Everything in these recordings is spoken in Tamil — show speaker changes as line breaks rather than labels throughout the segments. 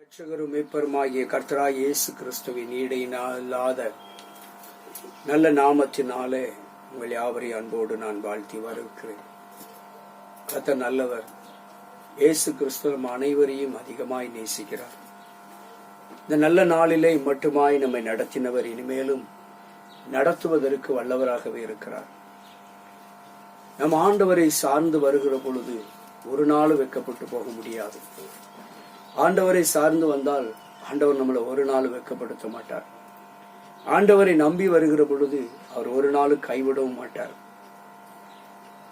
இரட்சகரும் மீட்பருமாகிய கர்த்தராகிய இயேசு கிறிஸ்துவின் ஈடில்லாத நல்ல நாமத்தினாலே உங்கள் யாவரையும் அன்போடு நான் வாழ்த்தி வரவேற்கிறேன். கர்த்தர் நல்லவர். இயேசு கிறிஸ்து அனைவரையும் அதிகமாய் நேசிக்கிறார். இந்த நல்ல நாளிலே மட்டுமாய் நம்மை நடத்தினவர் இனிமேலும் நடத்துவதற்கு வல்லவராகவே இருக்கிறார். நம் ஆண்டவரை சார்ந்து வருகிற பொழுது ஒரு நாள் வெட்கப்பட்டு போக முடியாது. ஆண்டவரை சார்ந்து வந்தால் ஆண்டவர் நம்மளை ஒரு நாள் வெட்கப்படுத்த மாட்டார். ஆண்டவரை நம்பி வருகிற பொழுது அவர் ஒரு நாள் கைவிடவும் மாட்டார்.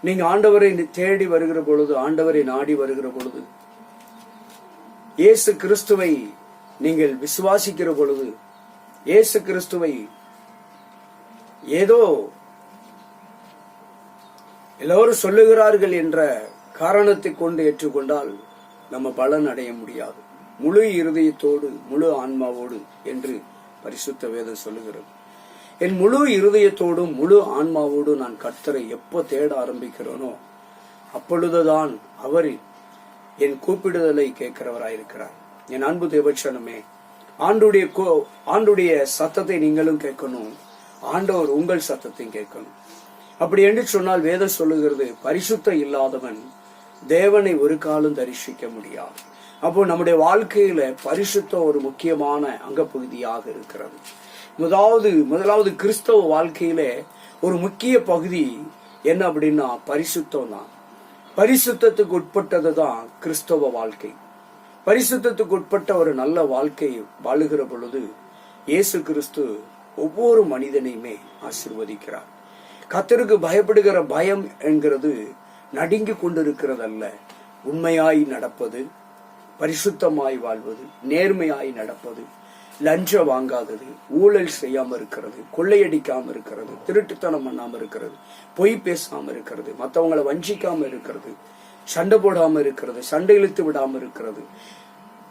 நீங்க ஆண்டவரை தேடி வருகிற பொழுது, ஆண்டவரை நாடி வருகிற பொழுது, இயேசு கிறிஸ்துவை நீங்கள் விசுவாசிக்கிற பொழுது, இயேசு கிறிஸ்துவை ஏதோ எல்லோரும் சொல்லுகிறார்கள் என்ற காரணத்தை கொண்டு ஏற்றுக்கொண்டால் நம்ம பலன் அடைய முடியாது. முழு இருதயத்தோடு முழு ஆன்மாவோடு என்று பரிசுத்த வேதம் சொல்லுகிறது. என் முழு இருதயத்தோடும் முழு ஆன்மாவோடு நான் கர்த்தரை எப்போ தேட ஆரம்பிக்கிறேனோ அப்பொழுதுதான் அவர் என் கூப்பிடுதலை கேட்கிறவராயிருக்கிறார். என் அன்பு தேவச்சனமே, ஆண்டுடைய சத்தத்தை நீங்களும் கேட்கணும், ஆண்டவர் உங்கள் சத்தத்தையும் கேட்கணும். அப்படி என்று சொன்னால் வேதம் சொல்லுகிறது, பரிசுத்த இல்லாதவன் தேவனை ஒரு காலம் தரிசிக்க முடியாது. அப்போ நம்முடைய வாழ்க்கையில பரிசுத்தம் ஒரு முக்கியமான அங்கப்பகுதியாக இருக்கிறது. முதலாவது கிறிஸ்தவ வாழ்க்கையில ஒரு முக்கிய பகுதி என்ன அப்படின்னா பரிசுத்தம் தான். பரிசுத்தத்துக்கு உட்பட்டது தான் கிறிஸ்தவ வாழ்க்கை. பரிசுத்தத்துக்கு உட்பட்ட ஒரு நல்ல வாழ்க்கை வாழுகிற பொழுது இயேசு கிறிஸ்து ஒவ்வொரு மனிதனையுமே ஆசீர்வதிக்கிறார். கர்த்தருக்கு பயப்படுகிற பயம் என்கிறது நடுங்கி கொண்டிருக்கிறதல்ல, உண்மையாய் நடப்பது, பரிசுத்தமாய் வாழ்வது, நேர்மையாய் நடப்பது, லஞ்சம் வாங்காதது, ஊழல் செய்யாம இருக்கிறது, கொள்ளையடிக்காம இருக்கிறது, திருட்டுத்தனம் பண்ணாம இருக்கிறது, பொய் பேசாம இருக்கிறது, மற்றவங்களை வஞ்சிக்காம இருக்கிறது, சண்டை போடாம இருக்கிறது, சண்டை இழுத்து விடாம இருக்கிறது,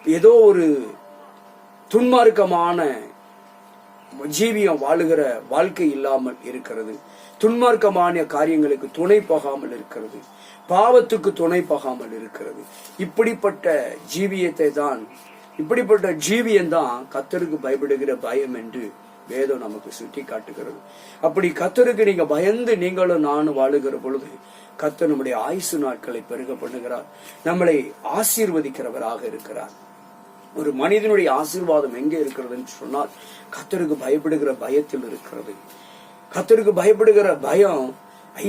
ஏதோ ஒரு துன்மார்க்கமான ஜீவியம் வாழுகிற வாழ்க்கை இல்லாமல் இருக்கிறது, துன்மார்க்கமான காரியங்களுக்கு துணை போகாமல் இருக்கிறது, பாவத்துக்கு துணை போகாமல் இருக்கிறது. இப்படிப்பட்ட ஜீவியம் தான் கர்த்தருக்கு பயப்படுகிற பயம் என்று வேதம் நமக்கு சுட்டி காட்டுகிறது. அப்படி கர்த்தருக்கு நீங்க பயந்து நீங்களும் நானும் வாழுகிற பொழுது கர்த்தர் நம்முடைய ஆயுசு நாட்களை பெருக பண்ணுகிறார், நம்மளை ஆசீர்வதிக்கிறவராக இருக்கிறார். ஒரு மனிதனுடைய ஆசீர்வாதம் எங்கே இருக்கிறதுன்னு சொன்னால் கர்த்தருக்கு பயப்படுகிற பயத்தில் இருக்கிறது. கர்த்தருக்கு பயப்படுகிற பயம்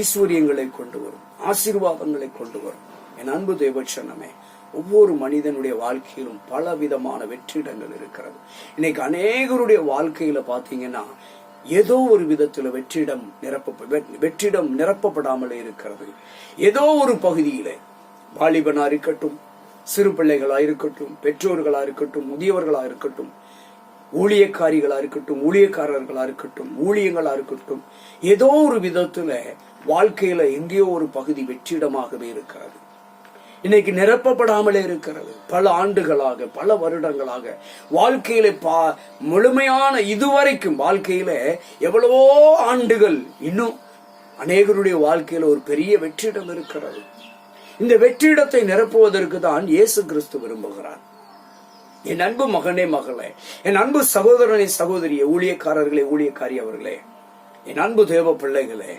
ஐஸ்வர்யங்களை கொண்டு வரும், ஆசீர்வாதங்களை கொண்டு வரும். என் அன்பு தேவச்சனமே, ஒவ்வொரு மனிதனுடைய வாழ்க்கையிலும் பல விதமான வெற்றிடங்கள் இருக்கிறது. இன்னைக்கு அநேகருடைய வாழ்க்கையில பாத்தீங்கன்னா ஏதோ ஒரு விதத்துல வெற்றிடம் நிரப்பப்படாமலே இருக்கிறது. ஏதோ ஒரு பகுதியில வாலிபனா இருக்கட்டும், சிறு பிள்ளைகளா இருக்கட்டும், பெற்றோர்களா இருக்கட்டும், முதியவர்களா இருக்கட்டும், ஊழியக்காரிகளா இருக்கட்டும், ஊழியக்காரர்களா இருக்கட்டும், ஊழியங்களா இருக்கட்டும், ஏதோ ஒரு விதத்துல வாழ்க்கையில எங்கேயோ ஒரு பகுதி வெற்றிடமாகவே இருக்கிறது. இன்னைக்கு நிரப்பப்படாமலே இருக்கிறது. பல ஆண்டுகளாக, பல வருடங்களாக வாழ்க்கையில முழுமையான இதுவரைக்கும் வாழ்க்கையில எவ்வளவோ ஆண்டுகள் இன்னும் அநேகருடைய வாழ்க்கையில ஒரு பெரிய வெற்றிடம் இருக்கிறது. இந்த வெற்றிடத்தை நிரப்புவதற்கு தான் இயேசு கிறிஸ்து விரும்புகிறார். என் அன்பு மகனே, மகளே, என் அன்பு சகோதரனை, சகோதரியே, ஊழியக்காரர்களே, ஊழியக்காரி அவர்களே, என் அன்பு தேவ பிள்ளைகளே,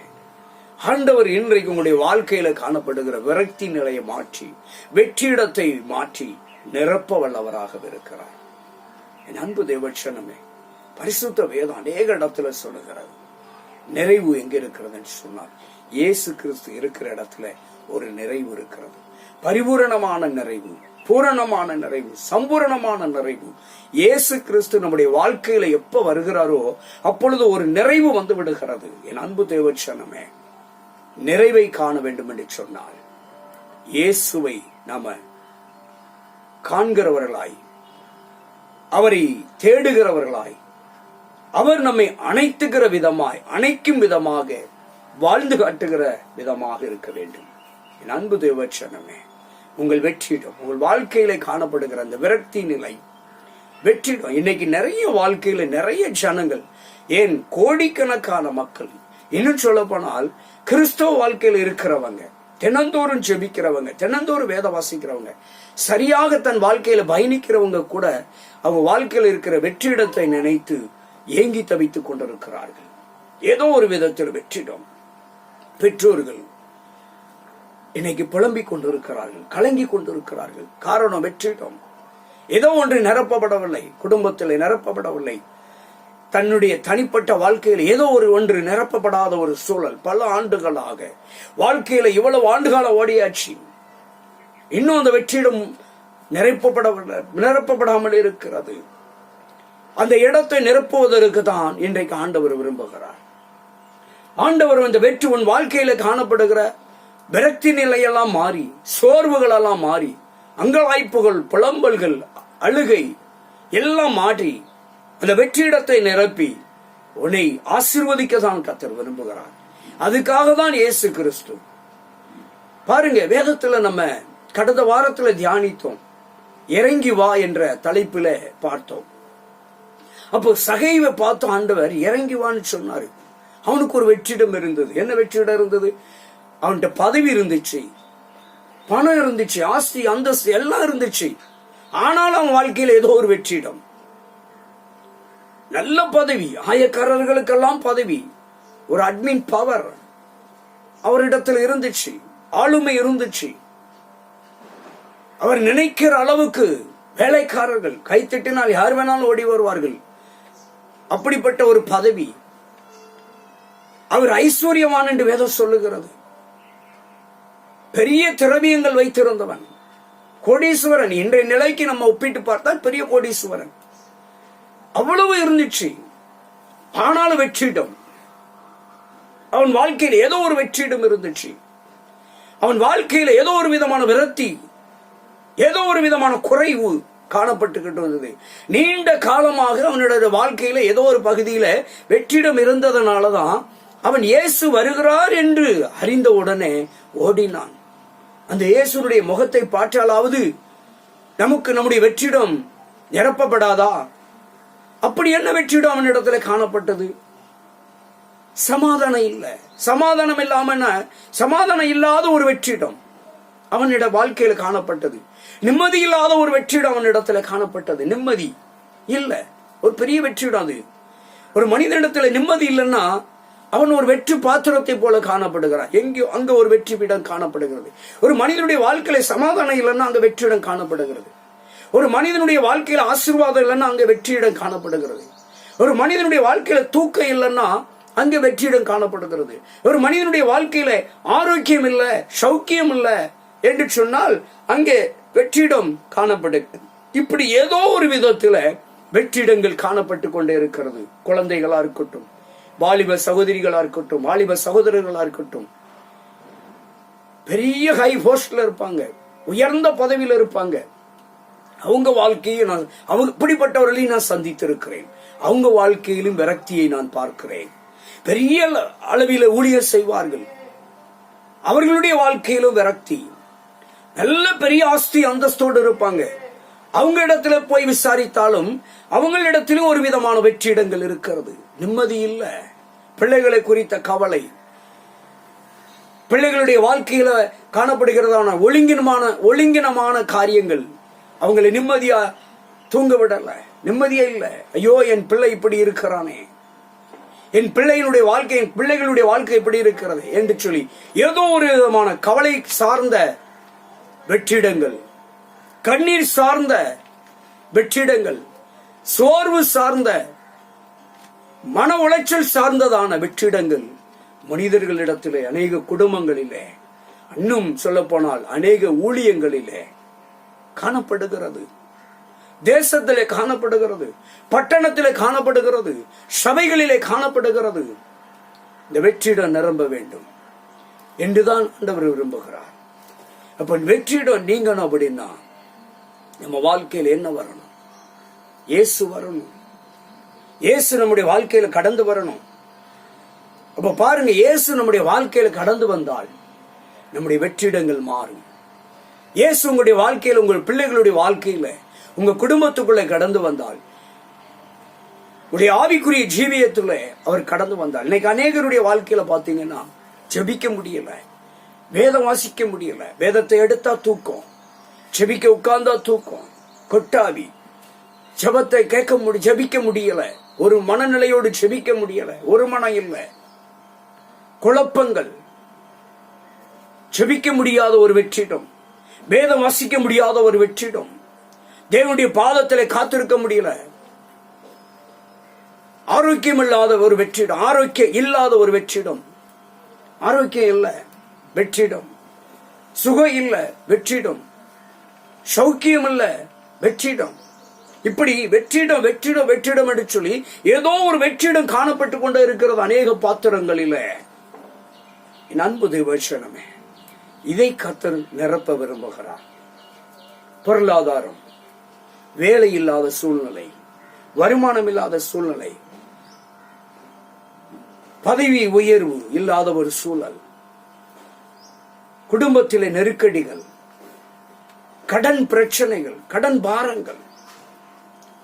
ஆண்டவர் இன்றைக்கு உங்களுடைய வாழ்க்கையில காணப்படுகிற விரக்தி நிலையை மாற்றி, வெற்றிடத்தை மாற்றி நிரப்ப வல்லவராக இருக்கிறார். என் அன்பு தேவச்சனமே, பரிசுத்த வேதம் அநேக இடத்துல சொல்லுகிறது. நிறைவு எங்க இருக்கிறதுன்னு சொன்னார், இயேசு கிறிஸ்து இருக்கிற இடத்துல ஒரு நிறைவு இருக்கிறது. பரிபூரணமான நிறைவு, பூரணமான நிறைவு, சம்பூரணமான நிறைவு. இயேசு கிறிஸ்து நம்முடைய வாழ்க்கையில எப்ப வருகிறாரோ அப்பொழுது ஒரு நிறைவு வந்து விடுகிறது. என் அன்பு தேவச்சனமே, நிறைவை காண வேண்டும் என்று சொன்னால் இயேசுவை நாம காண்கிறவர்களாய், அவரை தேடுகிறவர்களாய், அவர் நம்மை அணைத்துகிற விதமாய், அணைக்கும் விதமாக வாழ்ந்து காட்டுகிற விதமாக இருக்க வேண்டும். என் அன்பு தேவச்சனமே, உங்கள் வெற்றிடம், உங்கள் வாழ்க்கையில காணப்படுகிற அந்த விரக்தி நிலை, வெற்றிடம். இன்னைக்கு நிறைய வாழ்க்கையில நிறைய ஜனங்கள், ஏன் கோடிக்கணக்கான மக்கள், இன்னும் சொல்ல போனால் கிறிஸ்தவ வாழ்க்கையில இருக்கிறவங்க தினந்தோறும் ஜெபிக்கிறவங்க, தினந்தோறும் வேத வாசிக்கிறவங்க, சரியாக தன் வாழ்க்கையில பயணிக்கிறவங்க கூட அவங்க வாழ்க்கையில் இருக்கிற வெற்றிடத்தை நினைத்து ஏங்கி தவித்துக் கொண்டிருக்கிறார்கள். ஏதோ ஒரு விதத்தில் வெற்றிடம். பெற்றோர்கள் இன்னைக்கு புலம்பிக் கொண்டிருக்கிறார்கள், கலங்கி கொண்டிருக்கிறார்கள். காரணம் வெற்றிடம். ஏதோ ஒன்று நிரப்பப்படவில்லை, குடும்பத்தில் நிரப்பப்படவில்லை, தன்னுடைய தனிப்பட்ட வாழ்க்கையில் ஏதோ ஒன்று நிரப்பப்படாத ஒரு சூழல். பல ஆண்டுகளாக வாழ்க்கையில இவ்வளவு ஆண்டுகால ஓடியாச்சு, இன்னும் அந்த வெற்றிடம் நிரப்பப்படாமல் இருக்கிறது. அந்த இடத்தை நிரப்புவதற்கு தான் இன்றைக்கு ஆண்டவர் விரும்புகிறார். ஆண்டவர் அந்த வெற்றி உன் வாழ்க்கையில காணப்படுகிற விரக்தி நிலையெல்லாம் மாறி, சோர்வுகள் எல்லாம் மாறி, அங்கலாய்ப்புகள், புலம்பல்கள், அழுகை எல்லாம் மாற்றி அந்த வெற்றிடத்தை நிரப்பி உன்னை ஆசீர்வதிக்க தான் கர்த்தர் விரும்புகிறார். அதுக்காக தான் இயேசு கிறிஸ்து. பாருங்க, வேதத்துல நம்ம கடந்த வாரத்துல தியானித்தோம், இறங்கி வா என்ற தலைப்பில பார்த்தோம். அப்போ சகைவை பார்த்து ஆண்டவர் இறங்கி வான்னு சொன்னாரு. அவனுக்கு ஒரு வெற்றிடம் இருந்தது. என்ன வெற்றிடம் இருந்தது? அவன்கிட்ட பதவி இருந்துச்சு, பணம் இருந்துச்சு, ஆஸ்தி அந்தஸ்து எல்லாம் இருந்துச்சு. ஆனாலும் அவன் வாழ்க்கையில் ஏதோ ஒரு வெற்றிடம், நல்ல பதவி, ஆயக்காரர்களுக்கெல்லாம் பதவி, ஒரு அட்மின் பவர் அவரிடத்தில் இருந்துச்சு, ஆளுமை இருந்துச்சு. அவர் நினைக்கிற அளவுக்கு வேலைக்காரர்கள் கைத்தட்டினால் யார் வேணாலும் ஓடி வருவார்கள். அப்படிப்பட்ட ஒரு பதவி. அவர் ஐஸ்வர்யவான் என்று வேதம் சொல்லுகிறது. பெரிய திரவியங்கள் வைத்திருந்தவன், கோடீஸ்வரன். இன்றைய நிலைக்கு நம்ம ஒப்பிட்டு பார்த்தால் பெரிய கோடீஸ்வரன். அவ்வளவு இருந்துச்சு. ஆனாலும் வெற்றிடம். அவன் வாழ்க்கையில் ஏதோ ஒரு வெற்றிடம் இருந்துச்சு. அவன் வாழ்க்கையில ஏதோ ஒரு விதமான விரக்தி, ஏதோ ஒரு விதமான குறைவு காணப்பட்டுக்கிட்டு வந்தது. நீண்ட காலமாக அவனுடைய வாழ்க்கையில ஏதோ ஒரு பகுதியில வெற்றிடம் இருந்ததனாலதான் அவன் இயேசு வருகிறார் என்று அறிந்த உடனே ஓடினான். அந்த இயேசுடைய முகத்தை பார்த்தாலாவது நமக்கு நம்முடைய வெற்றிடம் நிரப்பப்படாதா? அப்படி என்ன வெற்றிடம் அவனிடத்துல காணப்பட்டது? சமாதானம் இல்லை. சமாதானம் இல்லாம, சமாதானம் இல்லாத ஒரு வெற்றிடம் அவனிட வாழ்க்கையில காணப்பட்டது. நிம்மதி இல்லாத ஒரு வெற்றிடம் அவனிடத்துல காணப்பட்டது. நிம்மதி இல்ல, ஒரு பெரிய வெற்றிடம் அது. ஒரு மனிதனிடத்துல நிம்மதி இல்லைன்னா அவன் ஒரு வெற்றி பாத்திரத்தை போல காணப்படுகிறான். எங்கேயோ அங்க ஒரு வெற்றி பீடம் காணப்படுகிறது. ஒரு மனிதனுடைய வாழ்க்கையில சமாதானம் இல்லைன்னா அங்க வெற்றிடம் காணப்படுகிறது. ஒரு மனிதனுடைய வாழ்க்கையில ஆசீர்வாதம் இல்லைன்னா அங்க வெற்றியிடம் காணப்படுகிறது. ஒரு மனிதனுடைய வாழ்க்கையில தூக்கம் இல்லைன்னா அங்க வெற்றியிடம் காணப்படுகிறது. ஒரு மனிதனுடைய வாழ்க்கையில ஆரோக்கியம் இல்ல, சௌக்கியம் இல்ல என்று சொன்னால் அங்கே வெற்றிடம் காணப்படுகிறது. இப்படி ஏதோ ஒரு விதத்துல வெற்றிடங்கள் காணப்பட்டு கொண்டே இருக்கிறது. குழந்தைகளா இருக்கட்டும், வாலிப சகோதரிகளா இருக்கட்டும், வாலிப சகோதரர்களா இருக்கட்டும், பெரிய ஹை போஸ்ட்ல இருப்பாங்க, உயர்ந்த பதவியில இருப்பாங்க. அவங்க வாழ்க்கையை அவங்க இப்படிப்பட்டவர்களையும் நான் சந்தித்திருக்கிறேன். அவங்க வாழ்க்கையிலும் விரக்தியை நான் பார்க்கிறேன். பெரிய அளவில் ஊழியர் செய்வார்கள், அவர்களுடைய வாழ்க்கையிலும் விரக்தி. நல்ல பெரிய ஆஸ்தி அந்தஸ்தோடு இருப்பாங்க. அவங்க இடத்துல போய் விசாரித்தாலும் அவங்களிடத்திலும் ஒரு விதமான வெற்றிடங்கள் இருக்கிறது. நிம்மதி இல்ல, பிள்ளைகளை குறித்த கவலை, பிள்ளைகளுடைய வாழ்க்கையில காணப்படுகிறதான ஒழுங்கினமான காரியங்கள் அவங்களை நிம்மதியா தூங்க விடல. நிம்மதியே இல்லை. ஐயோ, என் பிள்ளை இப்படி இருக்கிறானே, என் பிள்ளையினுடைய வாழ்க்கை, என் பிள்ளைகளுடைய வாழ்க்கை இப்படி இருக்கிறது என்று சொல்லி ஏதோ ஒரு விதமான கவலை சார்ந்த வெற்றிடங்கள், கண்ணீர் சார்ந்த வெற்றிடங்கள், சோர்வு சார்ந்த, மன உளைச்சல் சார்ந்ததான வெற்றிடங்கள் மனிதர்களிடத்திலே, அநேக குடும்பங்களிலே, இன்னும் சொல்ல போனால் அநேக ஊழியங்களிலே காணப்படுகிறது. தேசத்திலே காணப்படுகிறது, பட்டணத்திலே காணப்படுகிறது, சபைகளிலே காணப்படுகிறது. இந்த வெற்றிடம் நிரம்ப வேண்டும் என்றுதான் ஆண்டவர் விரும்புகிறார். அப்ப வெற்றிடம் நீங்கணும் அப்படின்னா நம்ம வாழ்க்கையில என்ன வரணும்? இயேசு வரணும். இயேசு நம்முடைய வாழ்க்கையில கடந்து வரணும். அப்ப பாருங்க, இயேசு நம்முடைய வாழ்க்கையில கடந்து வந்தால் நம்முடைய வெற்றிடங்கள் மாறும். இயேசு உங்களுடைய வாழ்க்கையில, உங்கள் பிள்ளைகளுடைய வாழ்க்கையில, உங்க குடும்பத்துக்குள்ள கடந்து வந்தால், உடைய ஆவிக்குரிய ஜீவியத்துல அவர் கடந்து வந்தால், இன்னைக்கு அநேகருடைய வாழ்க்கையில பாத்தீங்கன்னா ஜெபிக்க முடியல, வேதம் வாசிக்க முடியல, வேதத்தை எடுத்தா தூக்கம், ஜெபிக்க உட்கார்ந்தா தூக்கம், கொட்டாவி, ஜெபத்தை ஜெபிக்க முடியல, ஒரு மனநிலையோடு ஜெபிக்க முடியல, ஒரு மனம் இல்லை, குழப்பங்கள், ஜெபிக்க முடியாத ஒரு வெற்றிடம், வேதம் வாசிக்க முடியாத ஒரு வெற்றிடம், தேவனுடைய பாதத்திலே காத்திருக்க முடியல, ஆரோக்கியம் இல்லாத ஒரு வெற்றிடம், ஆரோக்கியம் இல்லாத ஒரு வெற்றிடம், ஆரோக்கியம் இல்ல வெற்றிடம், சுகம் இல்ல வெற்றிடம், சௌக்கியம் இல்ல வெற்றிடம், இப்படி வெற்றிடம் வெற்றிடம் வெற்றிடம் என்று சொல்லி ஏதோ ஒரு வெற்றிடம் காணப்பட்டு கொண்டே இருக்கிறது அநேக பாத்திரங்களில. என் அன்பு தேவச்சனமே, இதை கர்த்தர் நிரப்ப விரும்புகிறார். பொருளாதாரம், வேலை இல்லாத சூழ்நிலை, வருமானம் இல்லாத சூழ்நிலை, பதவி உயர்வு இல்லாத ஒரு சூழல், குடும்பத்திலே நெருக்கடிகள், கடன் பிரச்சனைகள், கடன் பாரங்கள்,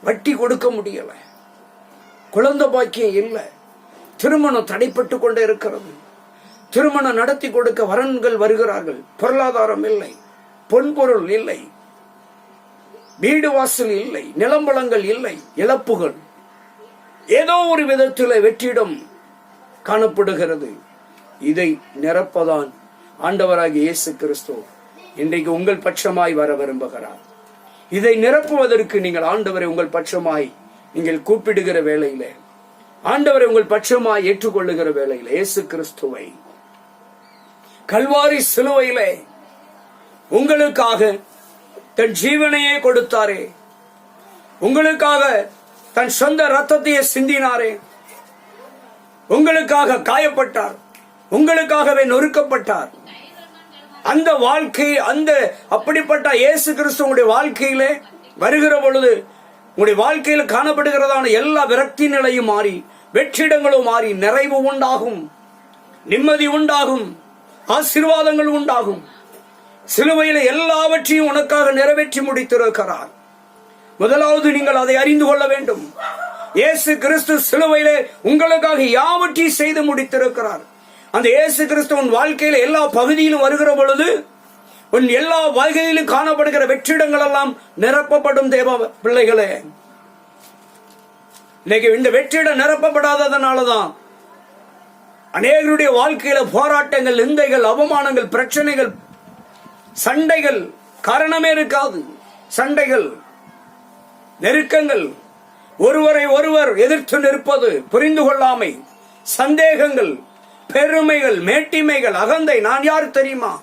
வட்டி கொடுக்க முடியல, குழந்தை பாக்கியம் இல்லை, திருமணம் தடைப்பட்டு கொண்டே இருக்கிறது, திருமணம் நடத்தி கொடுக்க வரன்கள் வருகிறார்கள், பொருளாதாரம் இல்லை, பொன்பொருள் இல்லை, வீடு வாசல் இல்லை, நிலம்பலங்கள் இல்லை, இழப்புகள், ஏதோ ஒரு விதத்தில் வெற்றிடம் காணப்படுகிறது. இதை நிரப்பதான் ஆண்டவராகிய இயேசு கிறிஸ்து இன்றைக்கு உங்கள் பட்சமாய் வர விரும்புகிறார். இதை நிரப்புவதற்கு நீங்கள் ஆண்டவரை உங்கள் பட்சமாய் நீங்கள் கூப்பிடுகிற வேளையிலே, ஆண்டவரை உங்கள் பட்சமாய் ஏற்றுக்கொள்ளுகிற வேளையிலே, இயேசு கிறிஸ்துவை கல்வாரி சிலுவையிலே உங்களுக்காக தன் ஜீவனையே கொடுத்தாரே, உங்களுக்காக தன் சொந்த ரத்தத்தையே சிந்தினாரே, உங்களுக்காக காயப்பட்டார், உங்களுக்காகவே நொறுக்கப்பட்டார். அந்த வாழ்க்கை, அந்த அப்படிப்பட்ட இயேசு கிறிஸ்து உங்களுடைய வாழ்க்கையிலே வருகிற பொழுது உங்களுடைய வாழ்க்கையில் காணப்படுகிறதான எல்லா விரக்தி நிலையும் மாறி, வெற்றிடங்களும் மாறி, நிறைவு உண்டாகும், நிம்மதி உண்டாகும், ஆசீர்வாதங்கள் உண்டாகும். சிலுவையில எல்லாவற்றையும் உனக்காக நிறைவேற்றி முடித்திருக்கிறார். முதலாவது நீங்கள் அதை அறிந்து கொள்ள வேண்டும். இயேசு கிறிஸ்து சிலுவையிலே உங்களுக்காக யாவற்றையும் செய்து முடித்திருக்கிறார். அந்த இயேசு கிறிஸ்து உன் வாழ்க்கையில எல்லா பகுதியிலும் வருகிற பொழுது உன் எல்லா வாழ்க்கையிலும் காணப்படுகிற வெற்றிடங்கள் எல்லாம் நிரப்பப்படும். தேவ பிள்ளைகளே, இன்னைக்கு இந்த வெற்றிடம் நிரப்பப்படாததுனாலதான் அநேகருடைய வாழ்க்கையில போராட்டங்கள், நிந்தைகள், அவமானங்கள், பிரச்சனைகள், சண்டைகள், காரணமே இருக்காது. சண்டைகள், நெருக்கங்கள், ஒருவரை ஒருவர் எதிர்த்து நிற்பது, புரிந்து கொள்ளாமை, சந்தேகங்கள், பெருமைகள், மேட்டிமைகள், அகந்தை, நான் யார் தெரியுமா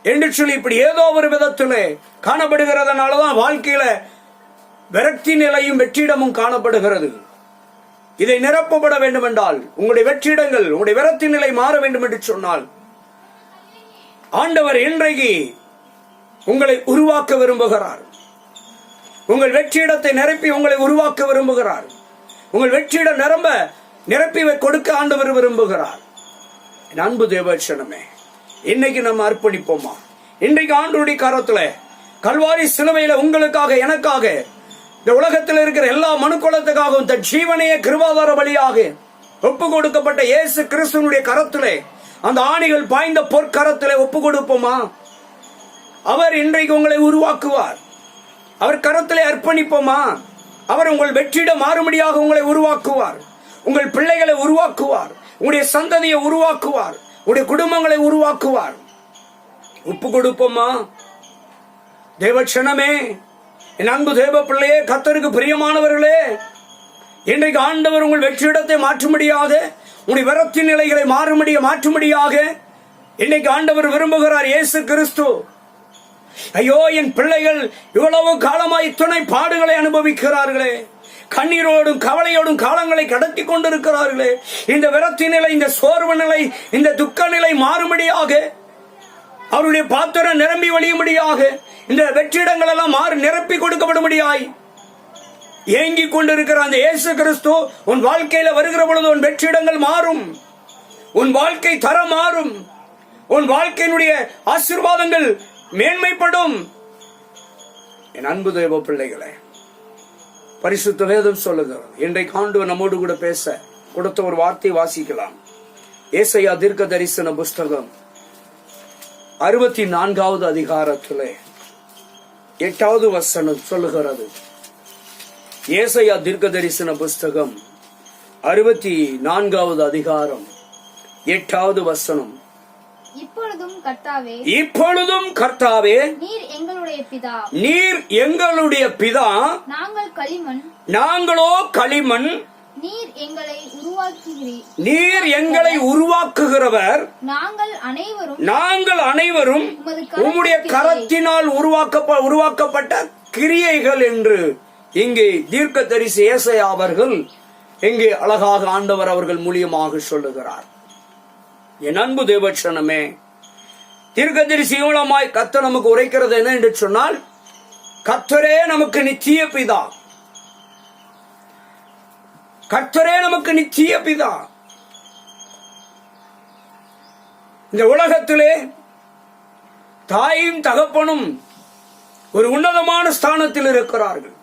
என்று சொல்லி இப்படி ஏதோ ஒரு விதத்திலே காணப்படுகிறதுனாலதான் வாழ்க்கையில விரக்தி நிலையும் வெற்றிடமும் காணப்படுகிறது. இதை நிரப்பப்பட வேண்டும் என்றால், உங்களுடைய வெற்றிடங்கள், உங்களுடைய விரக்தி நிலை மாற வேண்டும் என்று சொன்னால், ஆண்டவர் இன்றைக்கு உங்களை உருவாக்க விரும்புகிறார். உங்கள் வெற்றிடத்தை நிரப்பி உங்களை உருவாக்க விரும்புகிறார். உங்கள் வெற்றிடம் நிரப்பி கொடுக்க ஆண்டவர் விரும்புகிறார். அன்பு தேவச்சனமே, இன்னைக்கு நம்ம அர்ப்பணிப்போமா? இன்றைக்கு ஆண்டவருடைய கரத்துல கல்வாரி சிலுவையில உங்களுக்காக, எனக்காக, இந்த உலகத்தில் இருக்கிற எல்லா மனுக்குலத்துக்காகவும் தன் ஜீவனையே கிருபாதார பலியாக ஒப்பு கொடுக்கப்பட்ட இயேசு கிறிஸ்துவனுடைய கரத்திலே, அந்த ஆணிகள் பாய்ந்த பொற்கரத்திலே ஒப்பு கொடுப்போமா? அவர் இன்றைக்கு உங்களை உருவாக்குவார். அவர் கரத்திலே அர்ப்பணிப்போமா? அவர் உங்கள் வெற்றிடம் மாறும்படியாக உங்களை உருவாக்குவார். உங்கள் பிள்ளைகளை உருவாக்குவார். உங்களுடைய சந்ததியை உருவாக்குவார். உங்களுடைய குடும்பங்களை உருவாக்குவார். ஒப்பு கொடுப்போமா? தேவச்சனமே, என் அன்பு தேவ பிள்ளையே, கர்த்தருக்கு பிரியமானவர்களே, இன்றைக்கு ஆண்டவர் உங்கள் வெற்றிடத்தை மாற்றும்படியாக, உங்களுடைய விரக்தி நிலைகளை மாற்றும்படியாக இன்றைக்கு ஆண்டவர் விரும்புகிறார். இயேசு கிறிஸ்து, ஐயோ என் பிள்ளைகள் இவ்வளவு காலமாய் இத்தனை பாடுகளை அனுபவிக்கிறார்களே, கண்ணீரோடும் கவலையோடும் காலங்களை கடத்தி கொண்டிருக்கிறார்களே, இந்த விரக்தி நிலை, இந்த சோர்வு நிலை, இந்த துக்க நிலை மாறும்படியாக, அவருடைய பாத்திரம் நிரம்பி வழியும்படியாக, இந்த வெற்றிடங்கள் எல்லாம் நிரப்பி கொடுக்கப்படும்படியாய் ஏங்கிக் கொண்டிருக்கிற அந்த இயேசு கிறிஸ்து உன் வாழ்க்கையில வருகிற பொழுது உன் வெற்றிடங்கள் மாறும், உன் வாழ்க்கை தரம் மாறும், உன் வாழ்க்கையினுடைய ஆசீர்வாதங்கள் மேன்மைப்படும். என் அன்பு தேவ பிள்ளைகளே, பரிசுத்த வேதம் சொல்லுகிறது, இன்றைக்கு ஆண்டவர் நம்மோடு கூட பேச கொடுத்த ஒரு வார்த்தை வாசிக்கலாம். ஏசாயா தீர்க்க தரிசன புஸ்தகம் 64வது அதிகாரத்திலே 8வது வசனம் சொல்லுகிறது. ஏசாயா தீர்க்க தரிசன புஸ்தகம் 64வது அதிகாரம் 8வது வசனம். இப்பொழுதும் கர்த்தாவே,
நீர் எங்களுடைய பிதா,
நீர் எங்களுடைய பிதா, நாங்களோ களிமண், நீர் எங்களை உருவாக்குகிறவர், நாங்கள் அனைவரும் உம்முடைய கரத்தினால் உருவாக்கப்பட்ட கிரியைகள் என்று இங்கே தீர்க்கதரிசி ஏசாயா அவர்கள் இங்கே அழகாக ஆண்டவர் அவர்கள் மூலியமாக சொல்லுகிறார். என் அன்பு தேவச்சனமே, தீர்க்கதரிசி மூலமாய் கர்த்தர் நமக்கு உரைக்கிறது என்ன என்று சொன்னால், கர்த்தரே நமக்கு நித்திய பிதா, கர்த்தரே நமக்கு நித்திய பிதா. இந்த உலகத்திலே தாயும் தகப்பனும் ஒரு உன்னதமான ஸ்தானத்தில் இருக்கிறார்கள்.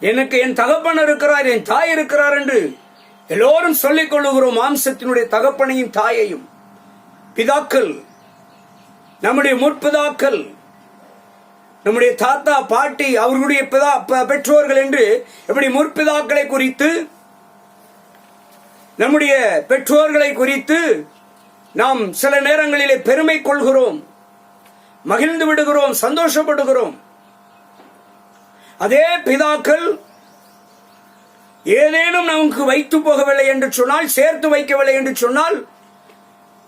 எனக்கு என் தகப்பன் இருக்கிறார், என் தாய் இருக்கிறார் என்று எல்லோரும் சொல்லிக் கொள்ளுகிறோம். மாம்சத்தினுடைய தகப்பனையும் தாயையும், பிதாக்கள், நம்முடைய முற்பிதாக்கள், நம்முடைய தாத்தா பாட்டி, அவர்களுடைய பெற்றோர்கள் என்று எப்படி முற்பிதாக்களை குறித்து, நம்முடைய பெற்றோர்களை குறித்து நாம் சில நேரங்களிலே பெருமை கொள்கிறோம், மகிழ்ந்து விடுகிறோம், சந்தோஷப்படுகிறோம். அதே பிதாக்கள் ஏதேனும் நமக்கு வைத்து போகவில்லை என்று சொன்னால், சேர்த்து வைக்கவில்லை என்று சொன்னால்,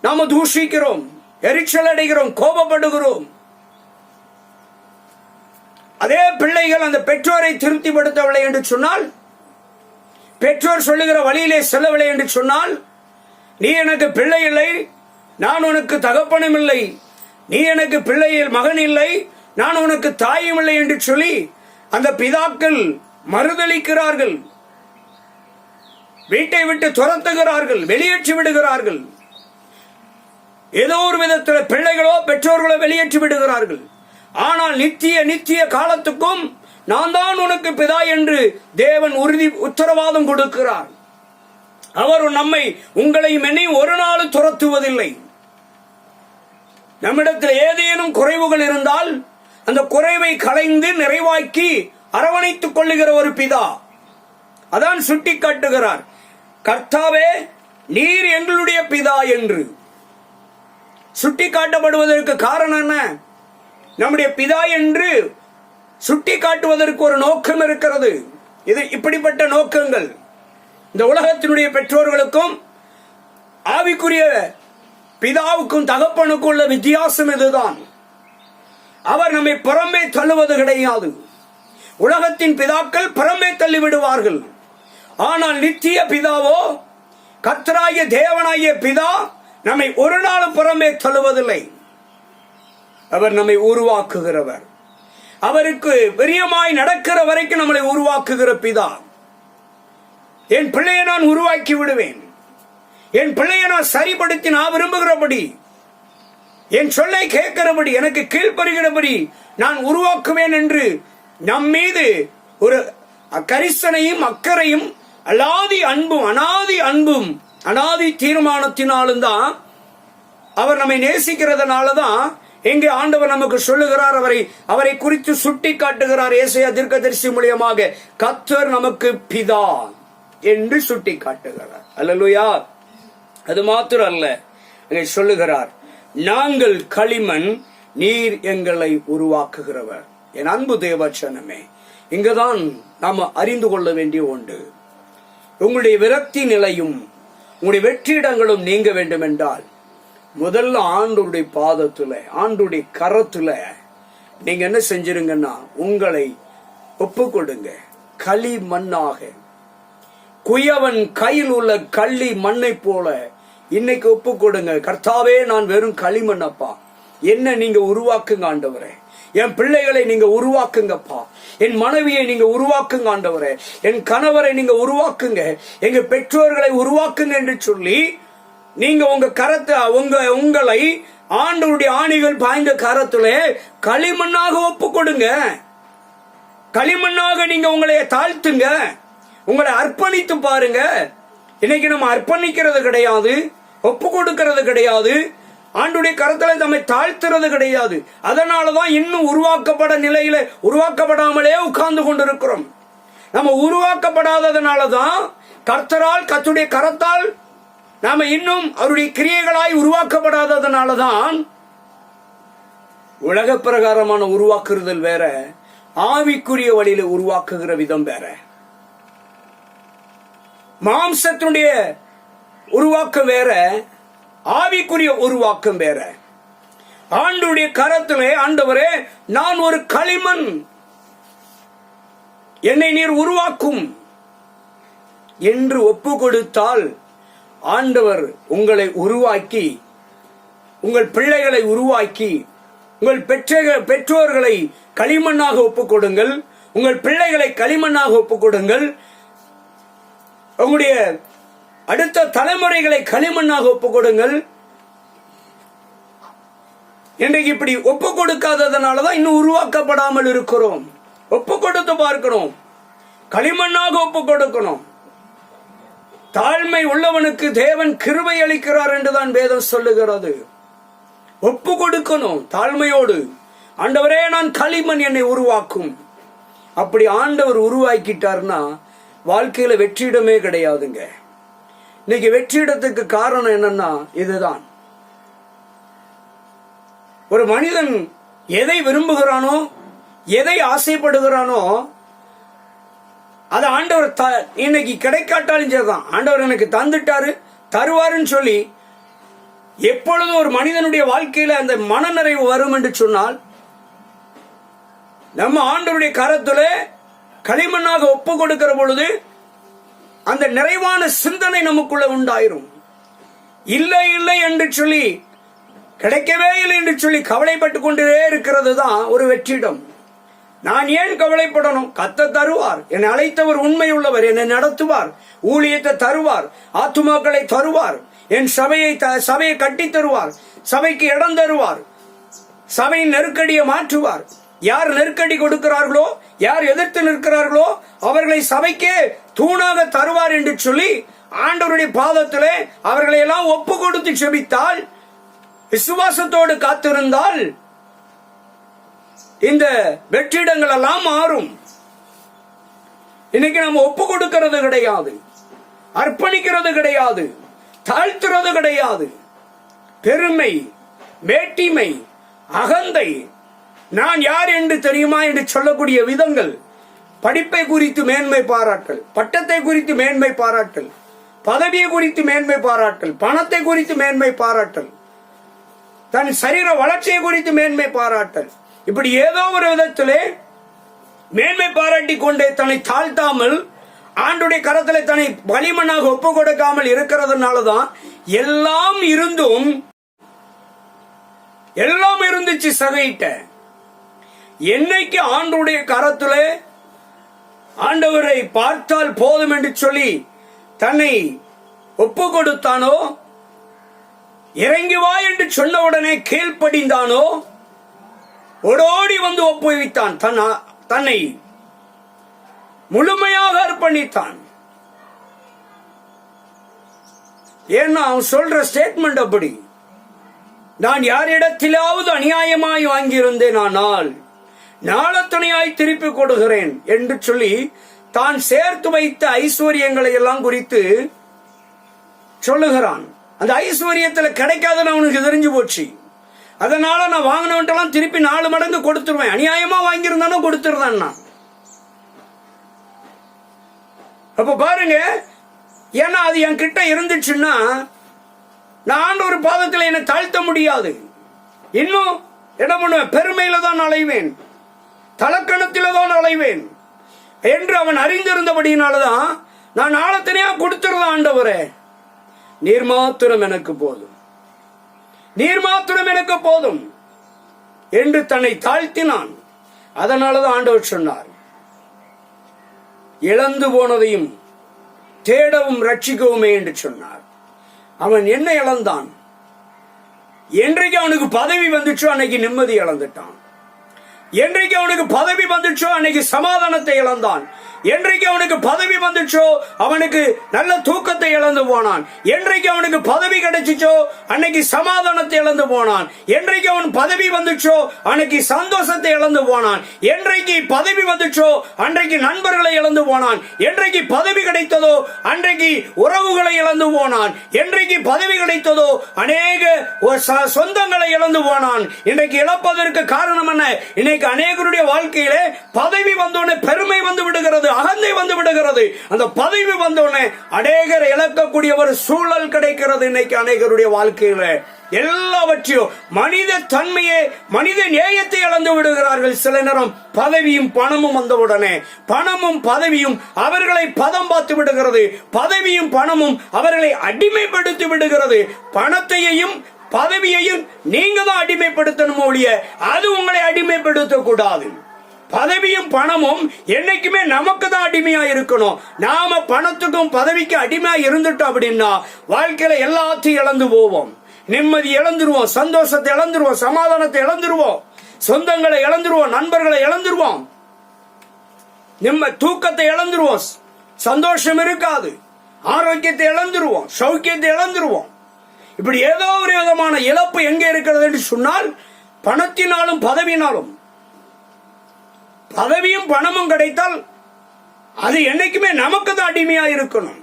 நாம தூஷிக்கிறோம், எரிச்சல் அடைகிறோம், கோபப்படுகிறோம். அதே பிள்ளைகள் அந்த பெற்றோரை திருப்திப்படுத்தவில்லை என்று சொன்னால், பெற்றோர் சொல்லுகிற வழியிலே செல்லவில்லை என்று சொன்னால், நீ எனக்கு பிள்ளை இல்லை, நான் உனக்கு தகப்பனும் இல்லை, நீ எனக்கு பிள்ளையில் மகன் இல்லை, நான் உனக்கு தாயும் இல்லை என்று சொல்லி அந்த பிதாக்கள் மறுதளிக்கிறார்கள், வீட்டை விட்டு துரத்துகிறார்கள், வெளியேற்றி விடுகிறார்கள். ஏதோ ஒரு விதத்தில் பிள்ளைகளோ பெற்றோர்களோ வெளியேற்றி விடுகிறார்கள். ஆனால் நித்திய காலத்துக்கும் நான் தான் உனக்கு பிதா என்று தேவன் உத்தரவாதம் கொடுக்கிறார். அவர் நம்மை, உங்களையும் என்னையும் ஒரு நாள் துரத்துவதில்லை. நம்மிடத்தில் ஏதேனும் குறைவுகள் இருந்தால் அந்த குறைவை களைந்து நிறைவாக்கி அரவணைத்துக் கொள்ளுகிற ஒரு பிதா. அதான் சுட்டி காட்டுகிறார், கர்த்தாவே நீர் எங்களுடைய பிதா என்று சுட்டி காட்டப்படுவதற்கு காரணம் என்ன? நம்முடைய பிதா என்று சுட்டி காட்டுவதற்கு ஒரு நோக்கம் இருக்கிறது. இது இப்படிப்பட்ட நோக்கங்கள் இந்த உலகத்தினுடைய பெற்றோர்களுக்கும் ஆவிக்குரிய பிதாவுக்கும் தகப்பனுக்கும் உள்ள வித்தியாசம் இதுதான். அவர் நம்மை புறம்பே தள்ளுவது கிடையாது. உலகத்தின் பிதாக்கள் புறம்பே தள்ளிவிடுவார்கள். ஆனால் நித்திய பிதாவோ, கர்த்தராகிய தேவனாகிய பிதா நம்மை ஒரு நாளும் புறம்பே தள்ளுவதில்லை. அவர் நம்மை உருவாக்குகிறவர். அவருக்கு பிரியமாய் நடக்கிற வரைக்கும் நம்மளை உருவாக்குகிற பிதா. என் பிள்ளையை நான் உருவாக்கி விடுவேன், என் பிள்ளையை நான் சரிப்படுத்தி நான் விரும்புகிறபடி, என் சொல்லை கேட்கிறபடி, எனக்கு கீழ்ப்படுகிறபடி நான் உருவாக்குவேன் என்று நம் மீது ஒரு கரிசனையும் அக்கறையும் அலாதி அன்பும் அனாதி தீர்மானத்தினாலும் தான், அவர் நம்மை நேசிக்கிறதுனாலதான் எங்கே ஆண்டவர் நமக்கு சொல்லுகிறார், அவரை குறித்து சுட்டி காட்டுகிறார். ஏசாயா தீர்க்கதரிசி மூலியமாக கர்த்தர் நமக்கு பிதா என்று சுட்டி காட்டுகிறார். அல்லேலூயா. அது மாத்திரம் அல்ல, அங்கே சொல்லுகிறார், நாங்கள் களிமண், நீர் எங்களை உருவாக்குகிறவர். என் அன்பு தேவச்சனமே, இங்குதான் நாம் அறிந்து கொள்ள வேண்டிய ஒன்று. உங்களுடைய விரக்தி நிலையும் உங்களுடைய வெற்றிடங்களும் நீங்க வேண்டும் என்றால், முதல்ல ஆண்டவருடைய பாதத்துல, ஆண்டவருடைய கரத்துல நீங்க என்ன செஞ்சிருங்கன்னா, உங்களை ஒப்பு கொடுங்க. களி மண்ணாக, குயவன் கையில் உள்ள களி மண்ணை போல இன்னைக்கு ஒப்பு கொடுங்க. கர்த்தாவே, நான் வெறும் களிமண்ணப்பா, என்ன நீங்க உருவாக்குங்க ஆண்டவரே. என் பிள்ளைகளை நீங்க உருவாக்குங்கப்பா, என் மனைவியை நீங்க உருவாக்குங்க ஆண்டவரே, என் கணவரை நீங்க உருவாக்குங்க, எங்க பெற்றோர்களை உருவாக்குங்க என்று சொல்லி நீங்க உங்க கரத்தை, உங்களை ஆண்டவருடைய ஆணிகள் பாய்ந்த கரத்துல களிமண்ணாக ஒப்பு கொடுங்க. களிமண்ணாக நீங்க உங்களை தாழ்த்துங்க, உங்களை அர்ப்பணித்து பாருங்க. இன்னைக்கு நம்ம அர்ப்பணிக்கிறது கிடையாது, ஒப்பு கொடுக்கிறது கிடையாது, ஆண்டுடைய கரத்துல நம்மை தாழ்த்துறது கிடையாது. அதனாலதான் இன்னும் உருவாக்கப்படாமலே உட்கார்ந்து கொண்டிருக்கிறோம். நம்ம உருவாக்கப்படாததுனாலதான் கர்த்தரால், கர்த்தருடைய கரத்தால் நாம இன்னும் அவருடைய கிரியைகளாய் உருவாக்கப்படாததுனாலதான் உலக பிரகாரமான உருவாக்குறுதல் வேற, ஆவிக்குரிய வழியில உருவாக்குகிற விதம் வேற. மாம்சத்தினுடைய உருவாக்கம் வேற, ஆவிக்குரிய உருவாக்கம் வேற. ஆண்டுடைய கரத்திலே, ஆண்டவரே நான் ஒரு களிமண், என்னை நீர் உருவாக்கும் என்று ஒப்பு கொடுத்தால் ஆண்டவர் உங்களை உருவாக்கி, உங்கள் பிள்ளைகளை உருவாக்கி, உங்கள் பெற்றோர்களை களிமண்ணாக ஒப்புக் கொடுங்கள், உங்கள் பிள்ளைகளை களிமண்ணாக ஒப்புக் கொடுங்கள், உங்களுடைய அடுத்த தலைமுறைகளை களிமண்ணாக ஒப்புக் கொடுங்கள். இன்றைக்கு இப்படி ஒப்பு கொடுக்காததுனாலதான் இன்னும் உருவாக்கப்படாமல் இருக்கிறோம். ஒப்பு கொடுத்து பார்க்கணும், களிமண்ணாக ஒப்பு கொடுக்கணும். தாழ்மை உள்ளவனுக்கு தேவன் கிருபை அளிக்கிறார் என்றுதான் வேதம் சொல்லுகிறது. ஒப்பு கொடுக்கணும் தாழ்மையோடு. ஆண்டவரே நான் களிமண், என்னை உருவாக்கும். அப்படி ஆண்டவர் உருவாக்கிட்டார்னா வாழ்க்கையில வெற்றிடமே கிடையாதுங்க. இன்னைக்கு வெற்றிடத்துக்கு காரணம் என்னன்னா இதுதான். ஒரு மனிதன் எதை விரும்புகிறானோ, எதை ஆசைப்படுகிறானோ, அது ஆண்டவர் இன்னைக்கு கிடைக்காட்டாலும் சரிதான், ஆண்டவர் எனக்கு தந்துட்டாரு, தருவாருன்னு சொல்லி எப்பொழுதும் ஒரு மனிதனுடைய வாழ்க்கையில அந்த மனநிறைவு வரும் என்று சொன்னால், நம்ம ஆண்டவருடைய கரத்துல களிமண்ணாக ஒப்பு கொடுக்கிற பொழுது அந்த நிறைவான சிந்தனை நமக்குள்ள உண்டாயிரும். இல்லை இல்லை என்று சொல்லி, கிடைக்கவே இல்லை என்று சொல்லி கவலைப்பட்டு கொண்டே இருக்கிறது தான் ஒரு வெற்றிடம். நான் ஏன் கவலைப்படணும்? கர்த்தர் தருவார். என்னை அழைத்தவர் உண்மை உள்ளவர், என்னை நடத்துவார், ஊழியத்தை தருவார், ஆத்துமாக்களை தருவார், என் சபையை கட்டி தருவார், சபைக்கு இடம் தருவார், சபையின் நெருக்கடியை மாற்றுவார். யார் நெருக்கடி கொடுக்கிறார்களோ, யார் எதிர்த்து நிற்கிறார்களோ அவர்களை சபைக்கே தூணாக தருவார் என்று சொல்லி ஆண்டவருடைய பாதத்திலே அவர்களை எல்லாம் ஒப்பு கொடுத்து செபித்தால், விசுவாசத்தோடு காத்திருந்தால் இந்த வெற்றிடங்கள் எல்லாம் மாறும். இன்னைக்கு நம்ம ஒப்பு கொடுக்கிறது கிடையாது, அர்ப்பணிக்கிறது கிடையாது, தாழ்த்துறது கிடையாது. பெருமை, மேட்டிமை, அகந்தை, நான் யார் என்று தெரியுமா என்று சொல்லக்கூடிய விதங்கள், படிப்பை குறித்து மேன்மை பாராட்டல், பட்டத்தை குறித்து மேன்மை பாராட்டல், பதவியை குறித்து மேன்மை பாராட்டல், பணத்தை குறித்து மேன்மை பாராட்டல், தன் சரீர வளர்ச்சியை குறித்து மேன்மை பாராட்டல், இப்படி ஏதோ ஒரு விதத்திலே மேன்மை பாராட்டி கொண்டே தன்னை தாழ்த்தாமல் ஆண்டுடைய கரத்தில் தன்னை களிமண்ணாக ஒப்பு கொடுக்காமல் இருக்கிறதுனாலதான் எல்லாம் இருந்துச்சு சகையிட்ட. என்னைக்கு ஆண்டுடைய கரத்திலே ஆண்டவரை பார்த்தால் போதும் என்று சொல்லி தன்னை ஒப்பு கொடுத்தானோ, இறங்கி வா என்று சொன்னவுடனே கீழ்ப்படிந்தானோ, ஓடோடி வந்து ஒப்புவித்தான், தன்னை முழுமையாக அர்ப்பணித்தான். ஏன்னா அவன் சொல்ற ஸ்டேட்மெண்ட் அப்படி. நான் யாரிடத்திலாவது அநியாயமாய் வாங்கியிருந்தேன், ஆனால் நாளத்தனையாய் திருப்பி கொடுக்கிறேன் என்று சொல்லி தான் சேர்த்து வைத்த ஐஸ்வர்யங்களை எல்லாம் குறித்து சொல்லுகிறான். அந்த ஐஸ்வர்யத்தில் கிடைக்காதுன்னு அவனுக்கு தெரிஞ்சு போச்சு. அதனால நான் வாங்கினவன்ட்டெல்லாம் திருப்பி 4 மடங்கு கொடுத்துருவேன். அநியாயமா வாங்கியிருந்தானோ கொடுத்துருந்தான். அப்ப பாருங்க, ஏன்னா அது என் கிட்ட இருந்துச்சுன்னா நான் ஆண்டவர் பாதத்தில் என்னை தாழ்த்த முடியாது. இன்னும் என்ன பண்ணுவேன்? பெருமையில தான் அலைவேன், தலக்கணத்தில தான் அலைவேன் என்று அவன் அறிந்திருந்தபடியினாலதான் நான் ஆழத்தினையா கொடுத்துருந்தான். ஆண்டவரே, நீர் மாத்திரம் எனக்கு போதும், நீர் மாத்திரம் எனக்கு போதும் என்று தன்னை தாழ்த்தினான். அதனாலதான் ஆண்டவர் சொன்னார், இழந்து போனதையும் தேடவும் ரட்சிக்கவுமே என்று சொன்னார். அவன் என்ன இழந்தான்? என்றைக்கு அவனுக்கு பதவி வந்துச்சோ அன்னைக்கு நிம்மதி இழந்துட்டான். என்றைக்கு அவனுக்கு பதவி வந்துச்சோ அன்னைக்கு சமாதானத்தை இழந்தான். என்றைக்கு அவனுக்கு பதவி வந்துச்சோ அவனுக்கு நல்ல தூக்கத்தை இழந்து போனான். என்றைக்கு அவனுக்கு பதவி கிடைச்சிச்சோ அன்னைக்கு சமாதானத்தை இழந்து போனான். என்றைக்கு அவன் பதவி வந்துச்சோ அன்னைக்கு சந்தோஷத்தை இழந்து போனான். என்றைக்கு பதவி வந்துச்சோ அன்றைக்கு நண்பர்களை இழந்து போனான். என்றைக்கு பதவி கிடைத்ததோ அன்றைக்கு உறவுகளை இழந்து போனான். என்றைக்கு பதவி கிடைத்ததோ அநேக சொந்தங்களை இழந்து போனான். இன்றைக்கு இழப்பதற்கு காரணம் என்ன? இன்னைக்கு அநேகருடைய வாழ்க்கையிலே பதவி வந்தோடனே பெருமை வந்து விடுகிறது, அகந்தை வந்து விடுகிறது. அந்த பதவி வந்தோடனே அநேகர் இழக்கக்கூடிய ஒரு சூழல் கிடைக்கிறது. இன்னைக்கு அநேகருடைய வாழ்க்கையில எல்லாவற்றையும் மனித தன்மையை, மனித நேயத்தை இழந்து விடுகிறார்கள். சில நேரம் பதவியும் பணமும் வந்தவுடனே பணமும் பதவியும் அவர்களை பதம் பார்த்து விடுகிறது. பதவியும் பணமும் அவர்களை அடிமைப்படுத்தி விடுகிறது. பணத்தையும் பதவியையும் நீங்க தான் அடிமைப்படுத்தணும் ஒழிய அது உங்களை அடிமைப்படுத்த கூடாது. பதவியும் பணமும் என்னைக்குமே நமக்கு தான் அடிமையா இருக்கணும். நாம பணத்துக்கும் பதவிக்கு அடிமையா இருந்துட்டோம் அப்படின்னா வாழ்க்கையில எல்லாத்தையும் இழந்து போவோம். நிம்மதி இழந்துருவோம், சந்தோஷத்தை இழந்துருவோம், சமாதானத்தை இழந்துருவோம், சொந்தங்களை இழந்துருவோம், நண்பர்களை இழந்துருவோம், தூக்கத்தை இழந்துருவோம், சந்தோஷம் இருக்காது, ஆரோக்கியத்தை இழந்துருவோம், சௌக்கியத்தை இழந்துருவோம். இப்படி ஏதோ ஒரு விதமான இழப்பு எங்க இருக்கிறது என்று சொன்னால் பணத்தினாலும் பதவியினாலும். பதவியும் பணமும் கிடைத்தால் அது என்னைக்குமே நமக்கு தான் அடிமையா இருக்கணும்.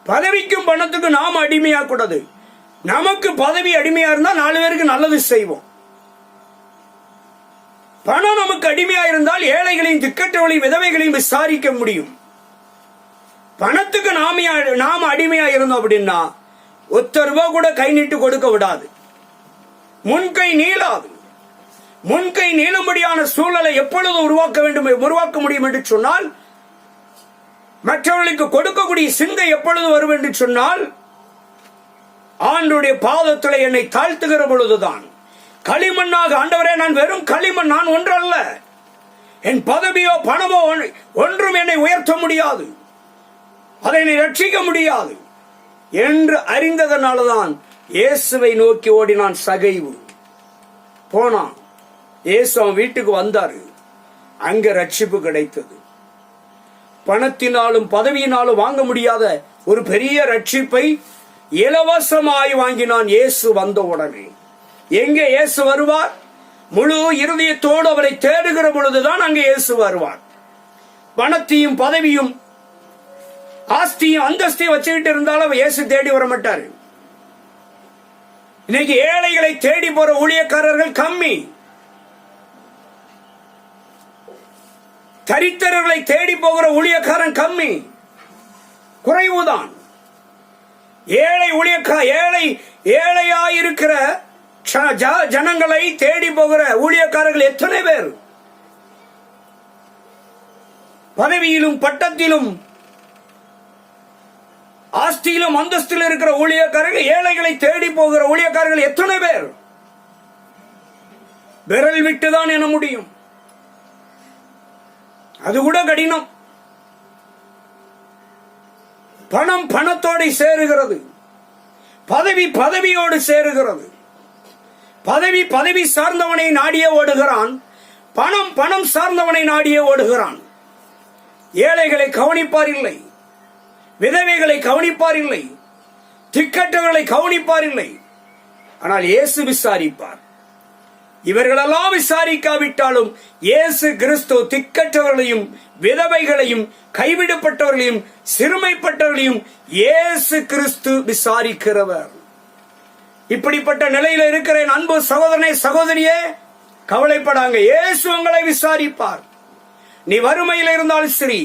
பதவிக்கும் பணத்துக்கும் நாம அடிமையா கூடாது. நமக்கு பதவி அடிமையா இருந்தா 4 பேருக்கு நல்லது செய்வோம். பணம் நமக்கு அடிமையா இருந்தால் ஏழைகளையும் திக்கற்றவர்களையும் விதவைகளையும் விசாரிக்க முடியும். பணத்துக்கு நாம அடிமையா இருந்தோம் அப்படின்னா ₹1 கூட கை நீட்டு கொடுக்க விடாது, முன்கை நீளாது. முன்கை நீளும்படியான சூழலை எப்பொழுது உருவாக்க முடியும் என்று சொன்னால், மற்றவர்களுக்கு கொடுக்கக்கூடிய சிந்தை எப்பொழுது வரும் என்று சொன்னால், ஆண்டவருடைய பாதத்தில் என்னை தாழ்த்துகிற பொழுதுதான். களிமண்ணாக, ஆண்டவரே நான் வெறும் களிமண், நான் ஒன்றல்ல, என் பதவியோ பணமோ ஒன்றும் என்னை உயர்த்த முடியாது, அதை என்னை ரட்சிக்க முடியாது என்று அறிந்ததனால்தான் இயேசுவை நோக்கி ஓடினான். சகைவு போனான். இயேசு அவன் வீட்டுக்கு வந்தாரு. அங்க ரட்சிப்பு கிடைத்தது. பணத்தினாலும் பதவியினாலும் வாங்க முடியாத ஒரு பெரிய ரட்சிப்பை இலவசமாய் வாங்கினான் இயேசு வந்த உடனே. எங்கே இயேசு வருவார்? முழு இருதயத்தோடு அவரை தேடுகிற பொழுதுதான் அங்கே இயேசு வருவார். பணத்தையும் பதவியும் ஆஸ்தியும் அந்தஸ்தையும் வச்சுக்கிட்டு இருந்தாலும் இயேசு தேடி வர மாட்டாரு. இன்னைக்கு ஏழைகளை தேடி போற ஊழியக்காரர்கள் கம்மி. தரித்திரர்களை தேடி போகிற ஊழியக்காரன் கம்மி, குறைவுதான். ஏழையாயிருக்கிற ஜனங்களை தேடி போகிற ஊழியக்காரர்கள் எத்தனை பேர்? பதவியிலும் பட்டத்திலும் ஆஸ்தியிலும் அந்தஸ்திலும் இருக்கிற ஊழியக்காரர்கள், ஏழைகளை தேடி போகிற ஊழியக்காரர்கள் எத்தனை பேர்? விரல் விட்டுதான் என முடியும். அது கூட கடினம். பணம் பணத்தோடு சேருகிறது, பதவி பதவியோடு சேருகிறது. பதவி சார்ந்தவனை நாடியே ஓடுகிறான், பணம் சார்ந்தவனை நாடியே ஓடுகிறான். ஏழைகளை கவனிப்பார் இல்லை, விதவைகளை கவனிப்பார் இல்லை, திக்கற்றவர்களை கவனிப்பார் இல்லை. ஆனால் இயேசு விசாரிப்பார். இவர்களெல்லாம் விசாரிக்காவிட்டாலும் இயேசு கிறிஸ்து திக்கற்றவர்களையும் விதவைகளையும் கைவிடப்பட்டவர்களையும் சிறுமைப்பட்டவர்களையும் இயேசு கிறிஸ்து விசாரிக்கிறவர். இப்படிப்பட்ட நிலையில இருக்கிற அன்பு சகோதரனே சகோதரியே, கவலைப்படாங்க. இயேசு உங்களை விசாரிப்பார். நீ வறுமையில் இருந்தாலும் சரி,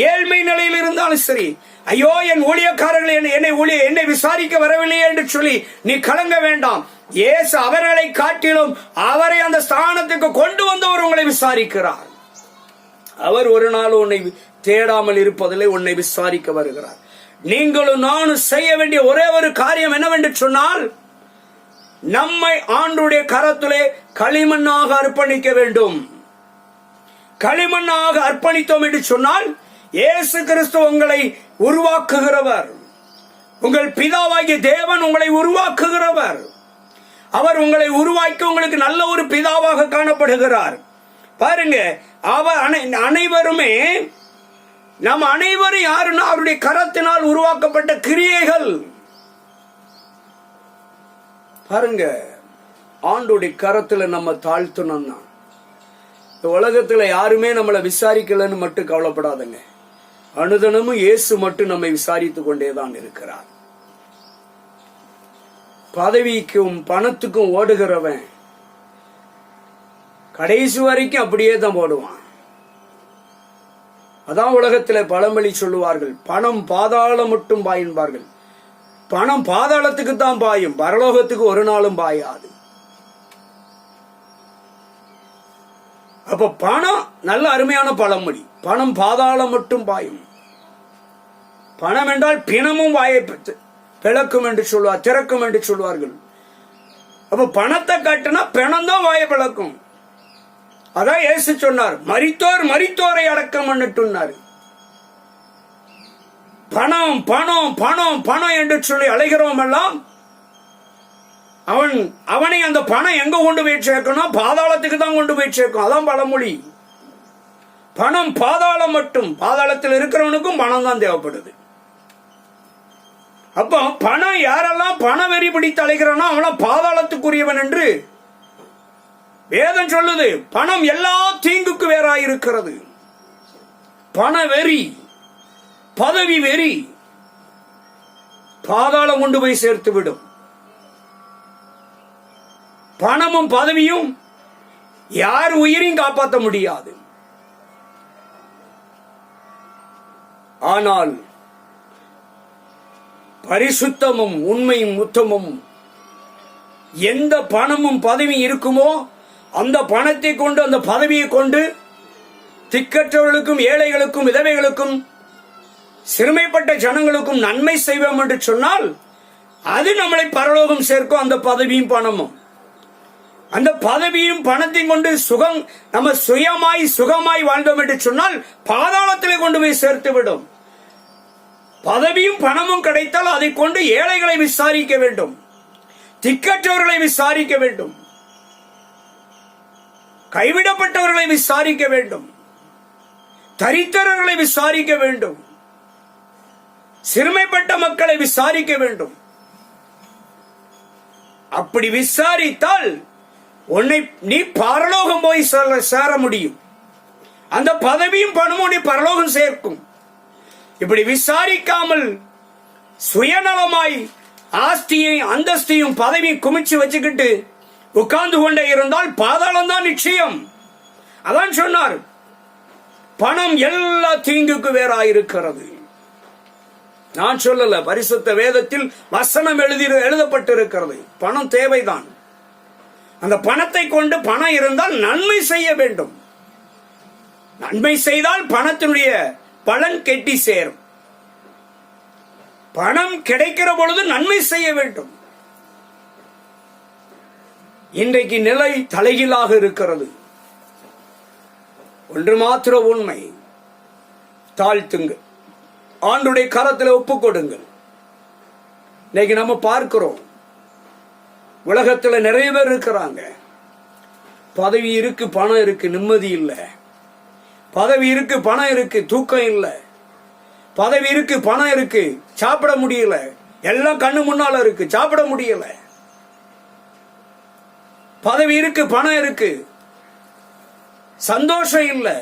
ஏழ்மை நிலையில் இருந்தாலும் சரி, ஐயோ என் ஊழியக்காரர்கள் என்னை விசாரிக்க வரவில்லையே என்று சொல்லி நீ கலங்க வேண்டாம். இயேசு அவர்களை காட்டிலும் அவரை அந்த ஸ்தானத்துக்கு கொண்டு வந்தவர் உங்களை விசாரிக்கிறார். அவர் ஒரு நாள் உன்னை தேடாமல் இருப்பதில்லை, உன்னை விசாரிக்க வருகிறார். நீங்களும் நானும் செய்ய வேண்டிய ஒரே ஒரு காரியம் என்னவென்று சொன்னால், நம்மை ஆண்டவருடைய கரத்திலே களிமண்ணாக அர்ப்பணிக்க வேண்டும். களிமண்ணாக அர்ப்பணித்தோம் என்று சொன்னால் இயேசு கிறிஸ்து உங்களை உருவாக்குகிறவர். உங்கள் பிதாவாகிய தேவன் உங்களை உருவாக்குகிறவர். அவர் உங்களை உருவாக்கி உங்களுக்கு நல்ல ஒரு பிதாவாக காணப்படுகிறார். பாருங்க, அவர் அனைவருமே, நாம் அனைவரும் யாருன்னா அவருடைய கரத்தினால் உருவாக்கப்பட்ட கிரியைகள். பாருங்க, ஆண்டுடைய கரத்துல நம்ம தாழ்த்தணும்னா, இந்த உலகத்துல யாருமே நம்மளை விசாரிக்கலன்னு மட்டும் கவலைப்படாதங்க. அனுதினமும் இயேசு மட்டும் நம்மை விசாரித்துக் கொண்டேதான் இருக்கிறார். பதவிக்கும் பணத்துக்கும் ஓடுகிறவன் கடைசி வரைக்கும் அப்படியே தான் ஓடுவான். அதான் உலகத்துல பழமொழி சொல்லுவார்கள், பணம் பாதாளம் மட்டும் பாயின்பார்கள். பணம் பாதாளத்துக்கு தான் பாயும், பரலோகத்துக்கு ஒரு நாளும் பாயாது. அப்ப பணம் நல்ல அருமையான பழமொழி. பணம் பாதாளம் மட்டும் பாயும். பணம் என்றால் பிணமும் வாயை பிளக்கும் என்று சொல்லுவார், திறக்கும் என்று சொல்வார்கள். அப்ப பணத்தை காட்டினா பிணம் தான் வாயை பிளக்கும். அதான் இயேசு சொன்னார், மரித்தோர் மரித்தோரை அடக்கம் பண்ணிட்டுனார். பணம் பணம் பணம் பணம் என்று சொல்லி அழைகிறோம் எல்லாம், அவனை அந்த பணம் எங்க கொண்டு போய் சேர்க்கணும்? பாதாளத்துக்கு தான் கொண்டு போய் சேர்க்கும். அதான் பழமொழி. பணம் பாதாளம் மட்டும். பாதாளத்தில் இருக்கிறவனுக்கும் பணம் தான் தேவைப்படுது. அப்போ பணம் யாரெல்லாம் பண வெறி பிடித்து அழைக்கிறானோ அவன் பாதாளத்துக்குரியவன் என்று வேதம் சொல்லுது. பணம் எல்லா தீங்குக்கு வேறாயிருக்கிறது. பண வெறி, பதவி வெறி பாதாளம் கொண்டு போய் சேர்த்து விடும். பணமும் பதவியும் யார் உயிரையும் காப்பாற்ற முடியாது. ஆனால் பரிசுத்தமும் உண்மையும் உத்தமும் எந்த பணமும் பதவியும் இருக்குமோ அந்த பணத்தை கொண்டு, அந்த பதவியை கொண்டு திக்கற்றவர்களுக்கும் ஏழைகளுக்கும் விதவைகளுக்கும் சிறுமைப்பட்ட ஜனங்களுக்கும் நன்மை செய்வோம் என்று சொன்னால் அது நம்மளை பரலோகம் சேர்க்கும். அந்த பதவியும் பணமும், அந்த பதவியும் பணத்தையும் கொண்டு நம்ம சுகமாய் வாழ்ந்தோம் என்று சொன்னால் பாதாளத்திலே கொண்டு போய் சேர்த்து விடும். பதவியும் பணமும் கிடைத்தால் அதை கொண்டு ஏழைகளை விசாரிக்க வேண்டும், திக்கற்றவர்களை விசாரிக்க வேண்டும், கைவிடப்பட்டவர்களை விசாரிக்க வேண்டும், தரித்திரர்களை விசாரிக்க வேண்டும், சிறுமைப்பட்ட மக்களை விசாரிக்க வேண்டும். அப்படி விசாரித்தால் நீ பரலோகம் போய் சேர முடியும். அந்த பதவியும் பணமும் நீ பரலோகம் சேர்க்கும். இப்படி விசாரிக்காமல் சுயநலமாய் ஆஸ்தியை அந்தஸ்தையும் பதவியும் குமிச்சு வச்சுக்கிட்டு உட்கார்ந்து கொண்டே இருந்தால் பாதாளம் தான் நிச்சயம். அதான் சொன்னார், பணம் எல்லா தீங்குக்கு வேறாயிருக்கிறது. நான் சொல்லல, பரிசுத்த வேதத்தில் வசனம் எழுதப்பட்டிருக்கிறது. பணம் தேவைதான். அந்த பணத்தை கொண்டு, பணம் இருந்தால் நன்மை செய்ய வேண்டும். நன்மை செய்தால் பணத்தினுடைய பலன் கெட்டி சேரும். பணம் கிடைக்கிற பொழுது நன்மை செய்ய வேண்டும். இன்றைக்கு நிலை தலைகீழாக இருக்கிறது. ஒன்று மாத்திர உண்மை, தாழ்த்துங்கள், ஆண்டுடைய கரத்தில் ஒப்புக் கொடுங்கள். இன்னைக்கு நம்ம பார்க்கிறோம், உலகத்தில் நிறைய பேர் இருக்கிறாங்க. பதவி இருக்கு, பணம் இருக்கு, நிம்மதி இல்லை. பதவி இருக்கு, பணம் இருக்கு, தூக்கம் இல்லை. பதவி இருக்கு, பணம் இருக்கு, சாப்பிட முடியல. எல்லாம் கண்ணு முன்னால இருக்கு, சாப்பிட முடியல. பதவி இருக்கு, பணம் இருக்கு, சந்தோஷம் இல்லை,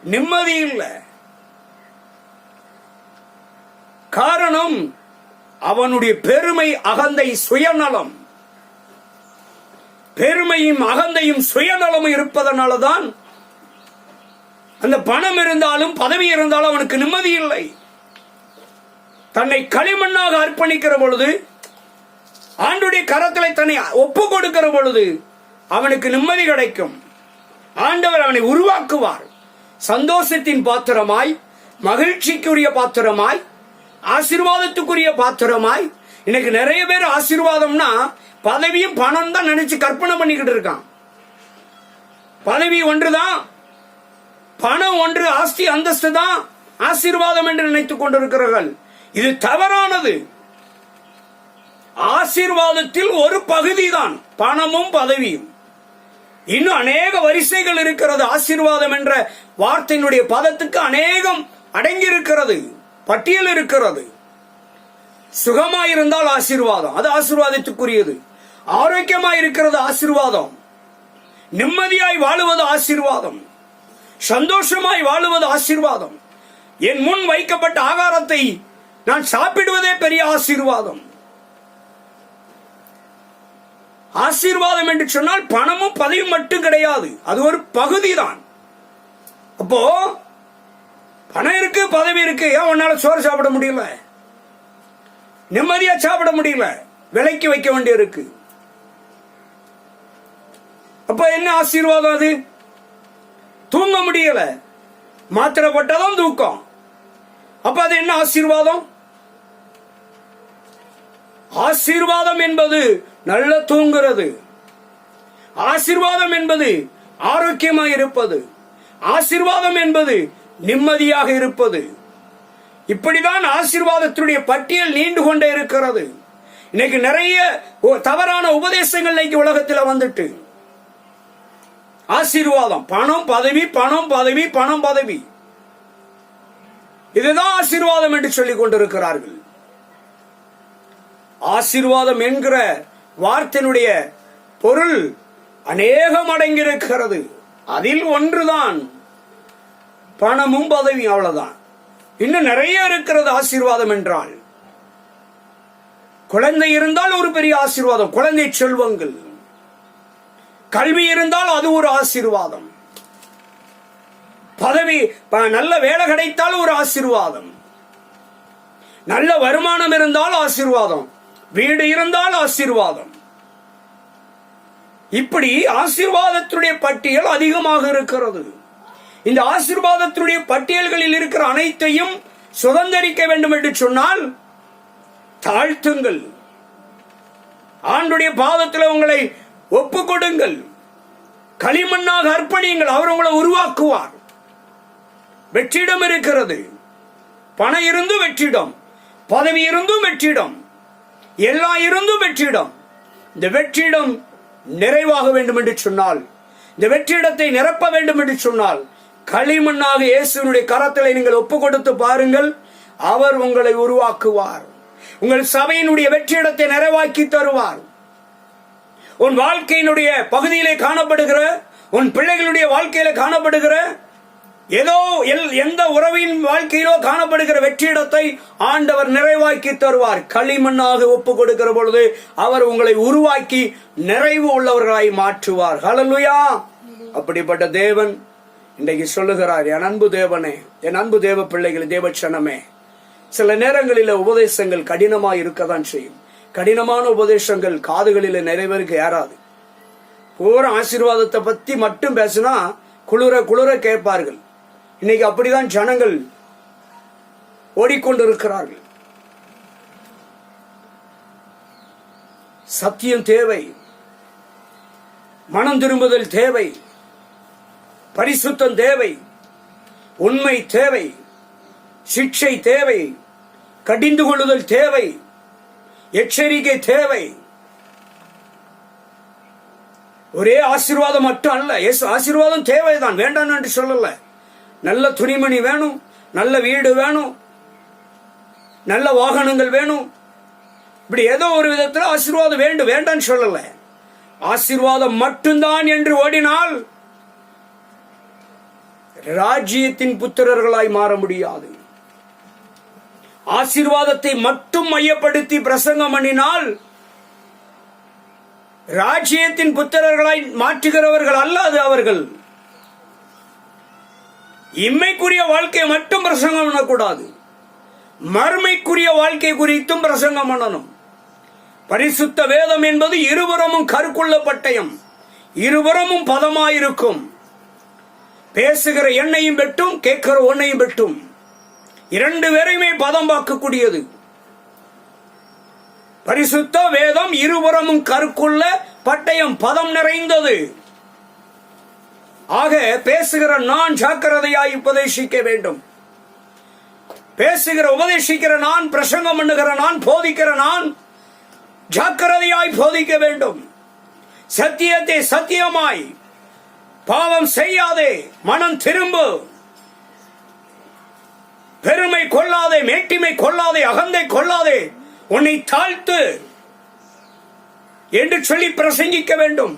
நிம்மதி இல்லை. காரணம் அவனுடைய பெருமை, அகந்தை, சுயநலம். பெருமையும் அகந்தையும் சுயநலமும் இருப்பதனாலதான் அந்த பணம் இருந்தாலும் பதவி இருந்தாலும் அவனுக்கு நிம்மதி இல்லை. தன்னை களிமண்ணாக அர்ப்பணிக்கிற பொழுது, ஆண்டுடைய கரத்தில் தன்னை ஒப்பு கொடுக்கிற பொழுது அவனுக்கு நிம்மதி கிடைக்கும். ஆண்டவர் அவனை உருவாக்குவார். சந்தோஷத்தின் பாத்திரமாய், மகிழ்ச்சிக்குரிய பாத்திரமாய், ஆசீர்வாதத்துக்குரிய பாத்திரமாய். இன்னைக்கு நிறைய பேர் ஆசீர்வாதம்னா பதவியும் பணம் தான் நினைச்சு கற்பனை பண்ணிக்கிட்டு இருக்கான். பதவி ஒன்றுதான், பணம் ஒன்று, ஆஸ்தி அந்தஸ்து தான் ஆசீர்வாதம் என்று நினைத்துக் கொண்டிருக்கிறார்கள். இது தவறானது. ஆசீர்வாதத்தில் ஒரு பகுதிதான் பணமும் பதவியும். இன்னும் அநேக வரிசைகள் இருக்கிறது. ஆசீர்வாதம் என்ற வார்த்தையினுடைய பதத்துக்கு அநேகம் அடங்கியிருக்கிறது, பட்டியல் இருக்கிறது. சுகமாயிருந்தால் ஆசீர்வாதம், அது ஆசீர்வாதத்துக்குரியது. ஆரோக்கியமாய் இருக்கிறது ஆசீர்வாதம். நிம்மதியாய் வாழுவது ஆசீர்வாதம். சந்தோஷமாய் வாழுவது ஆசீர்வாதம். என் முன் வைக்கப்பட்ட ஆகாரத்தை நான் சாப்பிடுவதே பெரிய ஆசீர்வாதம். ஆசீர்வாதம் என்று சொன்னால் பணமும் பதவியும் மட்டும் கிடையாது, அது ஒரு பகுதி தான். அப்போ பணம் இருக்கு, பதவி இருக்கு, ஏன் உன்னால சோறு சாப்பிட முடியல, நிம்மதியா சாப்பிட முடியல, விலைக்கு வைக்க வேண்டிய இருக்கு. அப்ப என்ன ஆசீர்வாதம் அது? தூங்க முடியல, மாத்திரை போட்டாதான் தூக்கம். அப்ப அது என்ன ஆசீர்வாதம்? ஆசீர்வாதம் என்பது நல்ல தூங்குறது. ஆசீர்வாதம் என்பது ஆரோக்கியமாக இருப்பது. ஆசீர்வாதம் என்பது நிம்மதியாக இருப்பது. இப்படிதான் ஆசீர்வாதத்தினுடைய பட்டியல் நீண்டு கொண்டே இருக்கிறது. இன்னைக்கு நிறைய தவறான உபதேசங்கள் இன்னைக்கு உலகத்தில் வந்துட்டு, ஆசீர்வாதம் பணம் பதவி, பணம் பதவி, பணம் பதவி, இதுதான் ஆசீர்வாதம் என்று சொல்லிக் கொண்டிருக்கிறார்கள். ஆசீர்வாதம் என்கிற வார்த்தையினுடைய பொருள் அநேகம் அடங்கியிருக்கிறது. அதில் ஒன்றுதான் பணமும் பதவியும், அவ்வளவுதான். இன்னும் நிறைய இருக்கிறது ஆசீர்வாதம் என்றால். குழந்தை இருந்தால் ஒரு பெரிய ஆசீர்வாதம், குழந்தை செல்வங்கள். கல்வி இருந்தால் அது ஒரு ஆசீர்வாதம். பதவி, நல்ல வேலை கிடைத்தால் ஒரு ஆசீர்வாதம். நல்ல வருமானம் இருந்தால் ஆசீர்வாதம். வீடு இருந்தால் ஆசீர்வாதம். இப்படி ஆசீர்வாதத்துடைய பட்டியல் அதிகமாக இருக்கிறது. இந்த ஆசீர்வாதத்துடைய பட்டியல்களில் இருக்கிற அனைத்தையும் சுதந்திரிக்க வேண்டும் என்று சொன்னால் தாழ்த்துங்கள், ஆண்டுடைய பாதத்தில் உங்களை ஒப்பு கொடுங்கள், களிமண்ணாக அர்ப்பணியுங்கள், அவர் உங்களை உருவாக்குவார். வெற்றிடம் இருக்கிறது. பணம் இருந்தும் வெற்றிடம், பதவி இருந்தும் வெற்றிடம், எல்லாம் இருந்தும் வெற்றிடம். இந்த வெற்றிடம் நிறைவாக வேண்டும் என்று சொன்னால், இந்த வெற்றிடத்தை நிரப்ப வேண்டும் என்று சொன்னால், களிமண்ணாக இயேசுவினுடைய கரத்தில் நீங்கள் ஒப்பு கொடுத்து பாருங்கள், அவர் உங்களை உருவாக்குவார். உங்கள் சபையினுடைய வெற்றிடத்தை நிறைவாக்கி தருவார். உன் வாழ்க்கையினுடைய பகுதியிலே காணப்படுகிற, உன் பிள்ளைகளுடைய வாழ்க்கையில காணப்படுகிற, ஏதோ எந்த உறவின் வாழ்க்கையிலோ காணப்படுகிற வெற்றிடத்தை ஆண்டவர் நிறைவாக்கி தருவார். களிமண்ணாக ஒப்பு கொடுக்கிற பொழுது அவர் உங்களை உருவாக்கி நிறைவு உள்ளவர்களாய் மாற்றுவார். ஹல்லேலூயா! அப்படிப்பட்ட தேவன் இன்றைக்கு சொல்லுகிறார், என் அன்பு தேவனே, என் அன்பு தேவ பிள்ளைகள், தேவச்சனமே, சில நேரங்களில் உபதேசங்கள் கடினமாக இருக்கதான் செய்யும். கடினமான உபதேசங்கள் காதுகளில் நிறைவேறுக ஏறாது. பூரா ஆசீர்வாதத்தை பத்தி மட்டும் பேசினா குளிர குளிர கேட்பார்கள். இன்னைக்கு அப்படிதான் ஜனங்கள் ஓடிக்கொண்டிருக்கிறார்கள். சத்தியம் தேவை, மனம் திரும்புதல் தேவை, பரிசுத்தம் தேவை, உண்மை தேவை, சிக்ஷை தேவை, கடிந்து கொள்ளுதல் தேவை, எச்சரிக்கை தேவை. ஒரே ஆசீர்வாதம் மட்டும் அல்ல. ஆசீர்வாதம் தேவைதான், வேண்டாம் என்று சொல்லல. நல்ல துணிமணி வேணும், நல்ல வீடு வேணும், நல்ல வாகனங்கள் வேணும், இப்படி ஏதோ ஒரு விதத்தில் ஆசீர்வாதம் வேண்டும், வேண்டான்னு சொல்லல. ஆசீர்வாதம் மட்டும்தான் என்று ஓடினால் ராஜ்யத்தின் புத்திரர்களாய் மாற முடியாது. ஆசீர்வாதத்தை மட்டும் மையப்படுத்தி பிரசங்கம் பண்ணினால் ராஜ்யத்தின் புத்திரர்களாய் மாற்றுகிறவர்கள் அல்ல அது அவர்கள். இம்மைக்குரிய வாழ்க்கை மட்டும் பிரசங்கம் பண்ணக்கூடாது, மறுமைக்குரிய வாழ்க்கை குறித்தும் பிரசங்கம் பண்ணணும். பரிசுத்த வேதம் என்பது இருபுறமும் கருக்குள்ள பட்டயம், இருபுறமும் பதமாயிருக்கும். பேசுகிற எண்ணையும் வெட்டும், கேட்கிற ஒன்னையும் வெட்டும். இரண்டு பேரையுமே பதம் பார்க்கக்கூடியது. பரிசுத்த வேதம் இருபுறமும் கருக்குள்ள பட்டயம், பதம் நிறைந்தது. ஆக பேசுகிற நான் ஜாக்கிரதையாய் உபதேசிக்க வேண்டும். பேசுகிற உபதேசிக்கிற நான், பிரசங்கம் பண்ணுகிற நான், போதிக்கிற நான் ஜாக்கிரதை மெய்யாய் போதிக்க வேண்டும். சத்தியத்தை சத்தியமாய், பாவம் செய்யாதே, மனம் திரும்பு, பெருமை கொள்ளாதே, மேட்டிமை கொள்ளாதே, அகந்தை கொள்ளாதே, உன்னை தாழ்த்து என்று சொல்லி பிரசங்கிக்க வேண்டும்.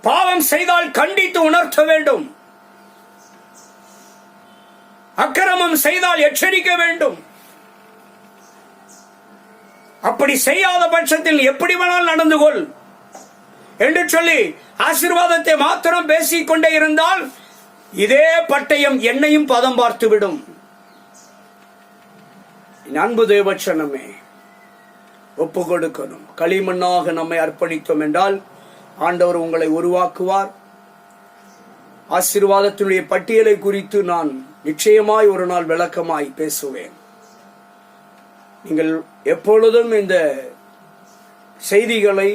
பாவம் செய்தால் கண்டித்து உணர்த்த வேண்டும். அக்கிரமம் செய்தால் எச்சரிக்க வேண்டும். அப்படி செய்யாத பட்சத்தில் எப்படி வேணால் நடந்து கொள் என்று சொல்லி ஆசீர்வாதத்தை மாத்திரம் பேசிக் கொண்டே இருந்தால் இதே பட்டயம் என்னையும் பதம் பார்த்துவிடும். அன்பு தேவச்சனமே, ஒப்பு கொடுக்கணும். களிமண்ணாக நம்மை அர்ப்பணித்தோம் என்றால் ஆண்டவர் உங்களை உருவாக்குவார். ஆசீர்வாதத்தினுடைய பட்டியலை குறித்து நான் நிச்சயமாய் ஒரு நாள் விளக்கமாய் பேசுவேன். நீங்கள் எப்பொழுதும் இந்த செய்திகளை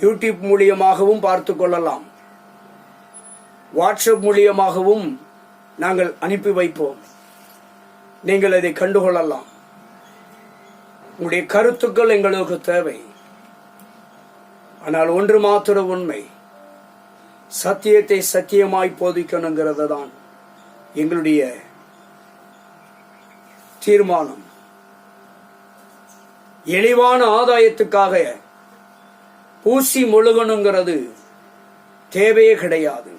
யூடியூப் மூலியமாகவும் பார்த்து கொள்ளலாம். வாட்ஸ்அப் மூலியமாகவும் நாங்கள் அனுப்பி வைப்போம். நீங்கள் அதை கண்டுகொள்ளலாம். உங்களுடைய கருத்துக்கள் எங்களுக்கு தேவை. ஆனால் ஒன்று மாத்திர உண்மை, சத்தியத்தை சத்தியமாய் போதிக்கணுங்கிறது தான் எங்களுடைய தீர்மானம். இழிவான ஆதாயத்துக்காக பூசி முழுகணுங்கிறது தேவையே கிடையாது.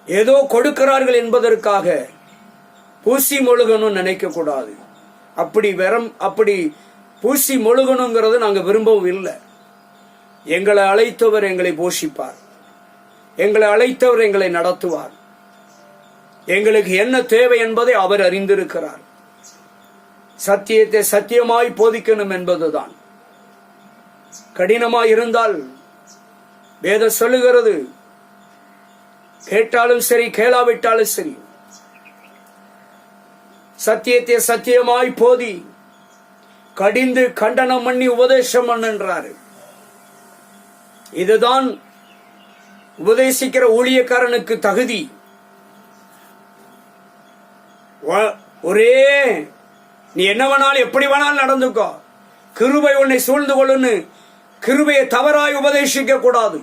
ஏதோ கொடுக்கிறார்கள் என்பதற்காக பூசி முழுகணும் நினைக்க கூடாது. அப்படி பூசி முழுகணுங்கிறது நாங்க விரும்பவும் இல்லை. எங்களை அழைத்தவர் எங்களை போஷிப்பார். எங்களை அழைத்தவர் எங்களை நடத்துவார். எங்களுக்கு என்ன தேவை என்பதை அவர் அறிந்திருக்கிறார். சத்தியத்தை சத்தியமாய் போதிக்கணும் என்பதுதான். கடினமாய் இருந்தால் வேதம் சொல்லுகிறது, கேட்டாலும் சரி கேளாவிட்டாலும் சரி, சத்தியத்தை சத்தியமாய் போதி, கடிந்து கண்டனம் பண்ணி உபதேசம் பண்ணன்றாரு. இதுதான் உபதேசிக்கிற ஊழியக்காரனுக்கு தகுதி. ஒரே நீ என்ன வேணாலும் எப்படி வேணாலும் நடந்துக்கோ, கிருபை உன்னை சூழ்ந்து கொள்ளுன்னு கிருபையை தவறாய் உபதேசிக்க கூடாது.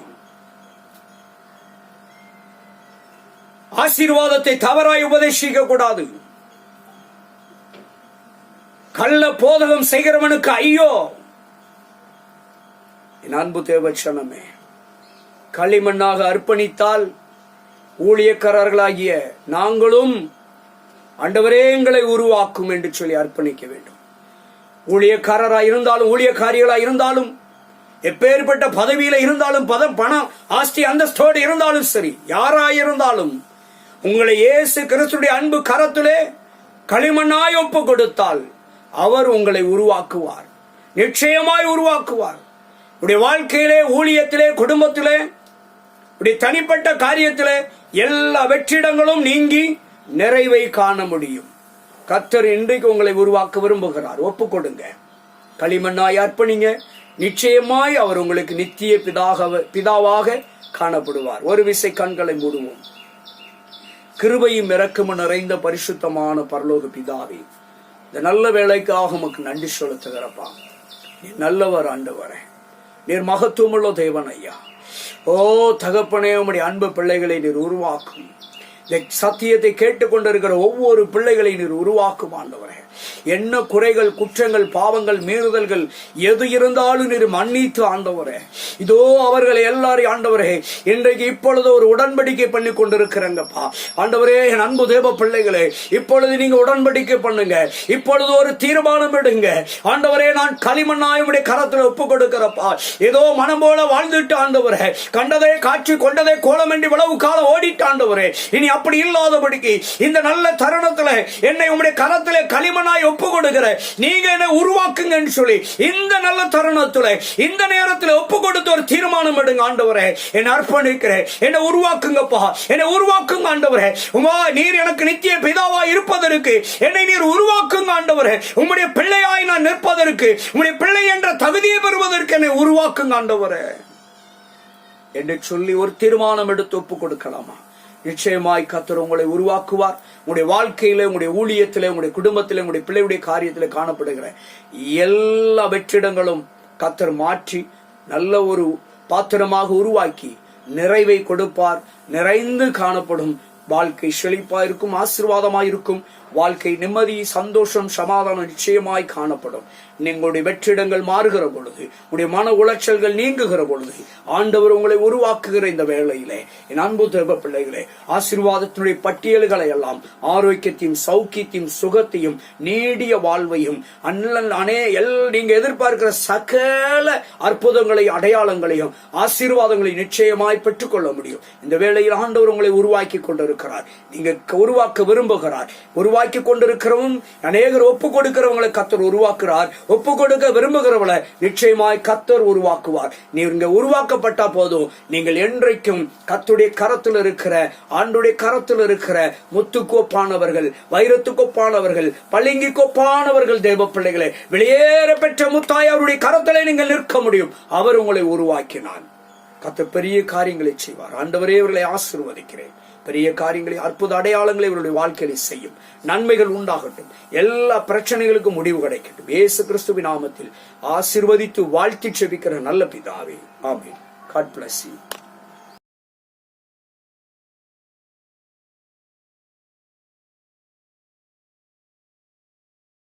ஆசீர்வாதத்தை தவறாய் உபதேசிக்க கூடாது. கள்ள போதகம் செய்கிறவனுக்கு ஐயோ. என் அன்பு தேவச்சனமே, களிமண்ணாக அர்ப்பணித்தால் ஊழியக்காரர்களாகிய நாங்களும் ஆண்டவரே எங்களை உருவாக்கும் என்று சொல்லி அர்ப்பணிக்க வேண்டும். ஊழியக்காரராய் இருந்தாலும் ஊழியக்காரிகளாய் இருந்தாலும் எப்பேற்பட்ட பதவியில இருந்தாலும் பணம் ஆஸ்தி அந்தஸ்தோடு இருந்தாலும் சரி, யாராயிருந்தாலும் உங்களை இயேசு கிறிஸ்துடைய அன்பு கரத்திலே களிமண்ணாய் ஒப்பு கொடுத்தால் அவர் உங்களை உருவாக்குவார். நிச்சயமாய் உருவாக்குவார். உடைய வாழ்க்கையிலே, ஊழியத்திலே, குடும்பத்திலே, உடைய தனிப்பட்ட காரியத்திலே எல்லா வெற்றிடங்களும் நீங்கி நிறைவை காண முடியும். கர்த்தர் இன்றைக்கு உங்களை உருவாக்க விரும்புகிறார். ஒப்பு கொடுங்க, களிமண்ணாய் அர்ப்பணிங்க. நிச்சயமாய் அவர் உங்களுக்கு நித்திய பிதாவாக காணப்படுவார். ஒரு விசை கண்களை மூடுவோம். கிருபையும் இரக்கமும் நிறைந்த பரிசுத்தமான பரலோக பிதாவே, இந்த நல்ல வேலைக்காக உமக்கு நன்றி செலுத்துகிறப்பா. நீர் நல்லவர் ஆண்டவரே, நீர் மகத்துவமுள்ள தேவன் ஐயா. ஓ தகப்பனே, உம்முடைய அன்பு பிள்ளைகளை நீர் உருவாக்கும். இந்த சத்தியத்தை கேட்டுக்கொண்டிருக்கிற ஒவ்வொரு பிள்ளைகளை நீர் உருவாக்கும் ஆண்டவரே. என்ன குறைகள், குற்றங்கள், பாவங்கள், மீறுதல்கள் எது இருந்தாலும் நீர் மன்னித்து ஆண்டவரே. இதோ அவர்களை எல்லாரையும் ஆண்டவரே இன்றைக்கு இப்பொழுது ஒரு உடன்படிக்கை பண்ணி கொண்டிருக்கிறங்கப்பா ஆண்டவரே. என் அன்பு தேவ பிள்ளைகளே, இப்பொழுது நீங்க உடன்படிக்கை பண்ணுங்க. இப்பொழுது ஒரு தீர்மானம் எடுங்க ஆண்டவரே. நான் களிமண்ணாய் உம்முடைய கரத்தில் ஒப்பு கொடுக்கிறப்பா. ஏதோ மனம் போல வாழ்ந்துட்டு ஆண்டவரே, கண்டதே காட்சி கொண்டதே கோலம் என்று இவ்வளவு காலம் ஓடிட்டு ஆண்டவரே, இனி அப்படி இல்லாதபடிக்கு இந்த நல்ல தருணத்துல என்னை உம்முடைய கரத்திலே களிமண்ணாய் ஒப்பு கொடுக்கிற நீங்க என்ன உருவாக்குங்கன்னு சொல்லி இந்த நல்ல தருணத்துல இந்த நேரத்தில் ஒப்பு கொடுத்து ஒரு தீர்மானம் எடுங்க ஆண்டவரே. என்னை அர்ப்பணிக்கிறேன், என்னை உருவாக்குங்கப்பா, என்னை உருவாக்குங்க ஆண்டவரே. நீர் எனக்கு நித்திய பிதாவாய் இருப்பதற்கு என்னை நீர் உருவாக்குங்க ஆண்டவரே. உம்முடைய பிள்ளையாய் நான் நிற்பதற்கு, உம்முடைய பிள்ளை என்ற தகுதியை பெறுவதற்கு என்னை உருவாக்குங்க ஆண்டவரே என்று சொல்லி ஒரு தீர்மானம் எடுத்து ஒப்பு கொடுக்கலாமா? நிச்சயமாய் கர்த்தர் உங்களை உருவாக்குவார். உங்களுடைய வாழ்க்கையில, உங்களுடைய ஊழியத்திலே, உங்களுடைய குடும்பத்திலே, உங்களுடைய பிள்ளையுடைய காரியத்திலே காணப்படுகிற எல்லா வெற்றிடங்களும் கர்த்தர் மாற்றி நல்ல ஒரு பாத்திரமாக உருவாக்கி நிறைவை கொடுப்பார். நிறைந்து காணப்படும் வாழ்க்கை செழிப்பாயிருக்கும், ஆசீர்வாதமாயிருக்கும். வாழ்க்கை நிம்மதி, சந்தோஷம், சமாதானம் நிச்சயமாய் காணப்படும். உங்களுடைய வெற்றிடங்கள் மாறுகிற பொழுது, உங்களுடைய மன உளைச்சல்கள் நீங்குகிற பொழுது, ஆண்டவர் உங்களை உருவாக்குகிற இந்த வேளையிலே என் அன்பு தேவ பிள்ளைகளே, ஆசீர்வாதத்தினுடைய பட்டியல்களை எல்லாம், ஆரோக்கியத்தையும் சௌக்கியத்தையும் சுகத்தையும் நீடிய வாழ்வையும் நீங்க எதிர்பார்க்கிற சகல அற்புதங்களை, அடையாளங்களையும், ஆசீர்வாதங்களையும் நிச்சயமாய் பெற்றுக் கொள்ள முடியும். இந்த வேளையில் ஆண்டவர் உங்களை உருவாக்கி கொண்டிருக்கிறார். நீங்க உருவாக்க விரும்புகிறார். உருவாக்கி கொண்டிருக்கிறவங்க அநேகர் ஒப்பு கொடுக்கிறவங்களை கர்த்தர் உருவாக்குறார். ஒப்பு கொடுக்க விரும்புகிறவளை நிச்சயமாய் கர்த்தர் உருவாக்குவார். நீங்க உருவாக்கப்பட்ட போதும் நீங்கள் என்றைக்கும் கர்த்தருடைய கரத்தில் இருக்கிற, ஆண்டுடைய கரத்தில் இருக்கிற முத்துக்கோப்பானவர்கள், வைரத்துக்கோப்பானவர்கள், பளிங்கு கோப்பானவர்கள் தேவ பிள்ளைகளை வெளியேற பெற்ற முத்தாய் அவருடைய கரத்திலே நீங்கள் நிற்க முடியும். அவர் உங்களை உருவாக்கினார். கர்த்தர் பெரிய காரியங்களை செய்வார். ஆண்டவரே இவர்களை ஆசீர்வதிக்கிறேன். பெரிய காரியங்களை, அற்புத அடையாளங்களை இவருடைய வாழ்க்கையில செய்யும். நன்மைகள் உண்டாகட்டும். எல்லா பிரச்சனைகளுக்கும் முடிவு கிடைக்கட்டும். இயேசு கிறிஸ்துவின் நாமத்தில் ஆசீர்வதித்து வாழ்த்தி செபிக்கிற நல்ல பிதாவே, ஆமென். God bless you.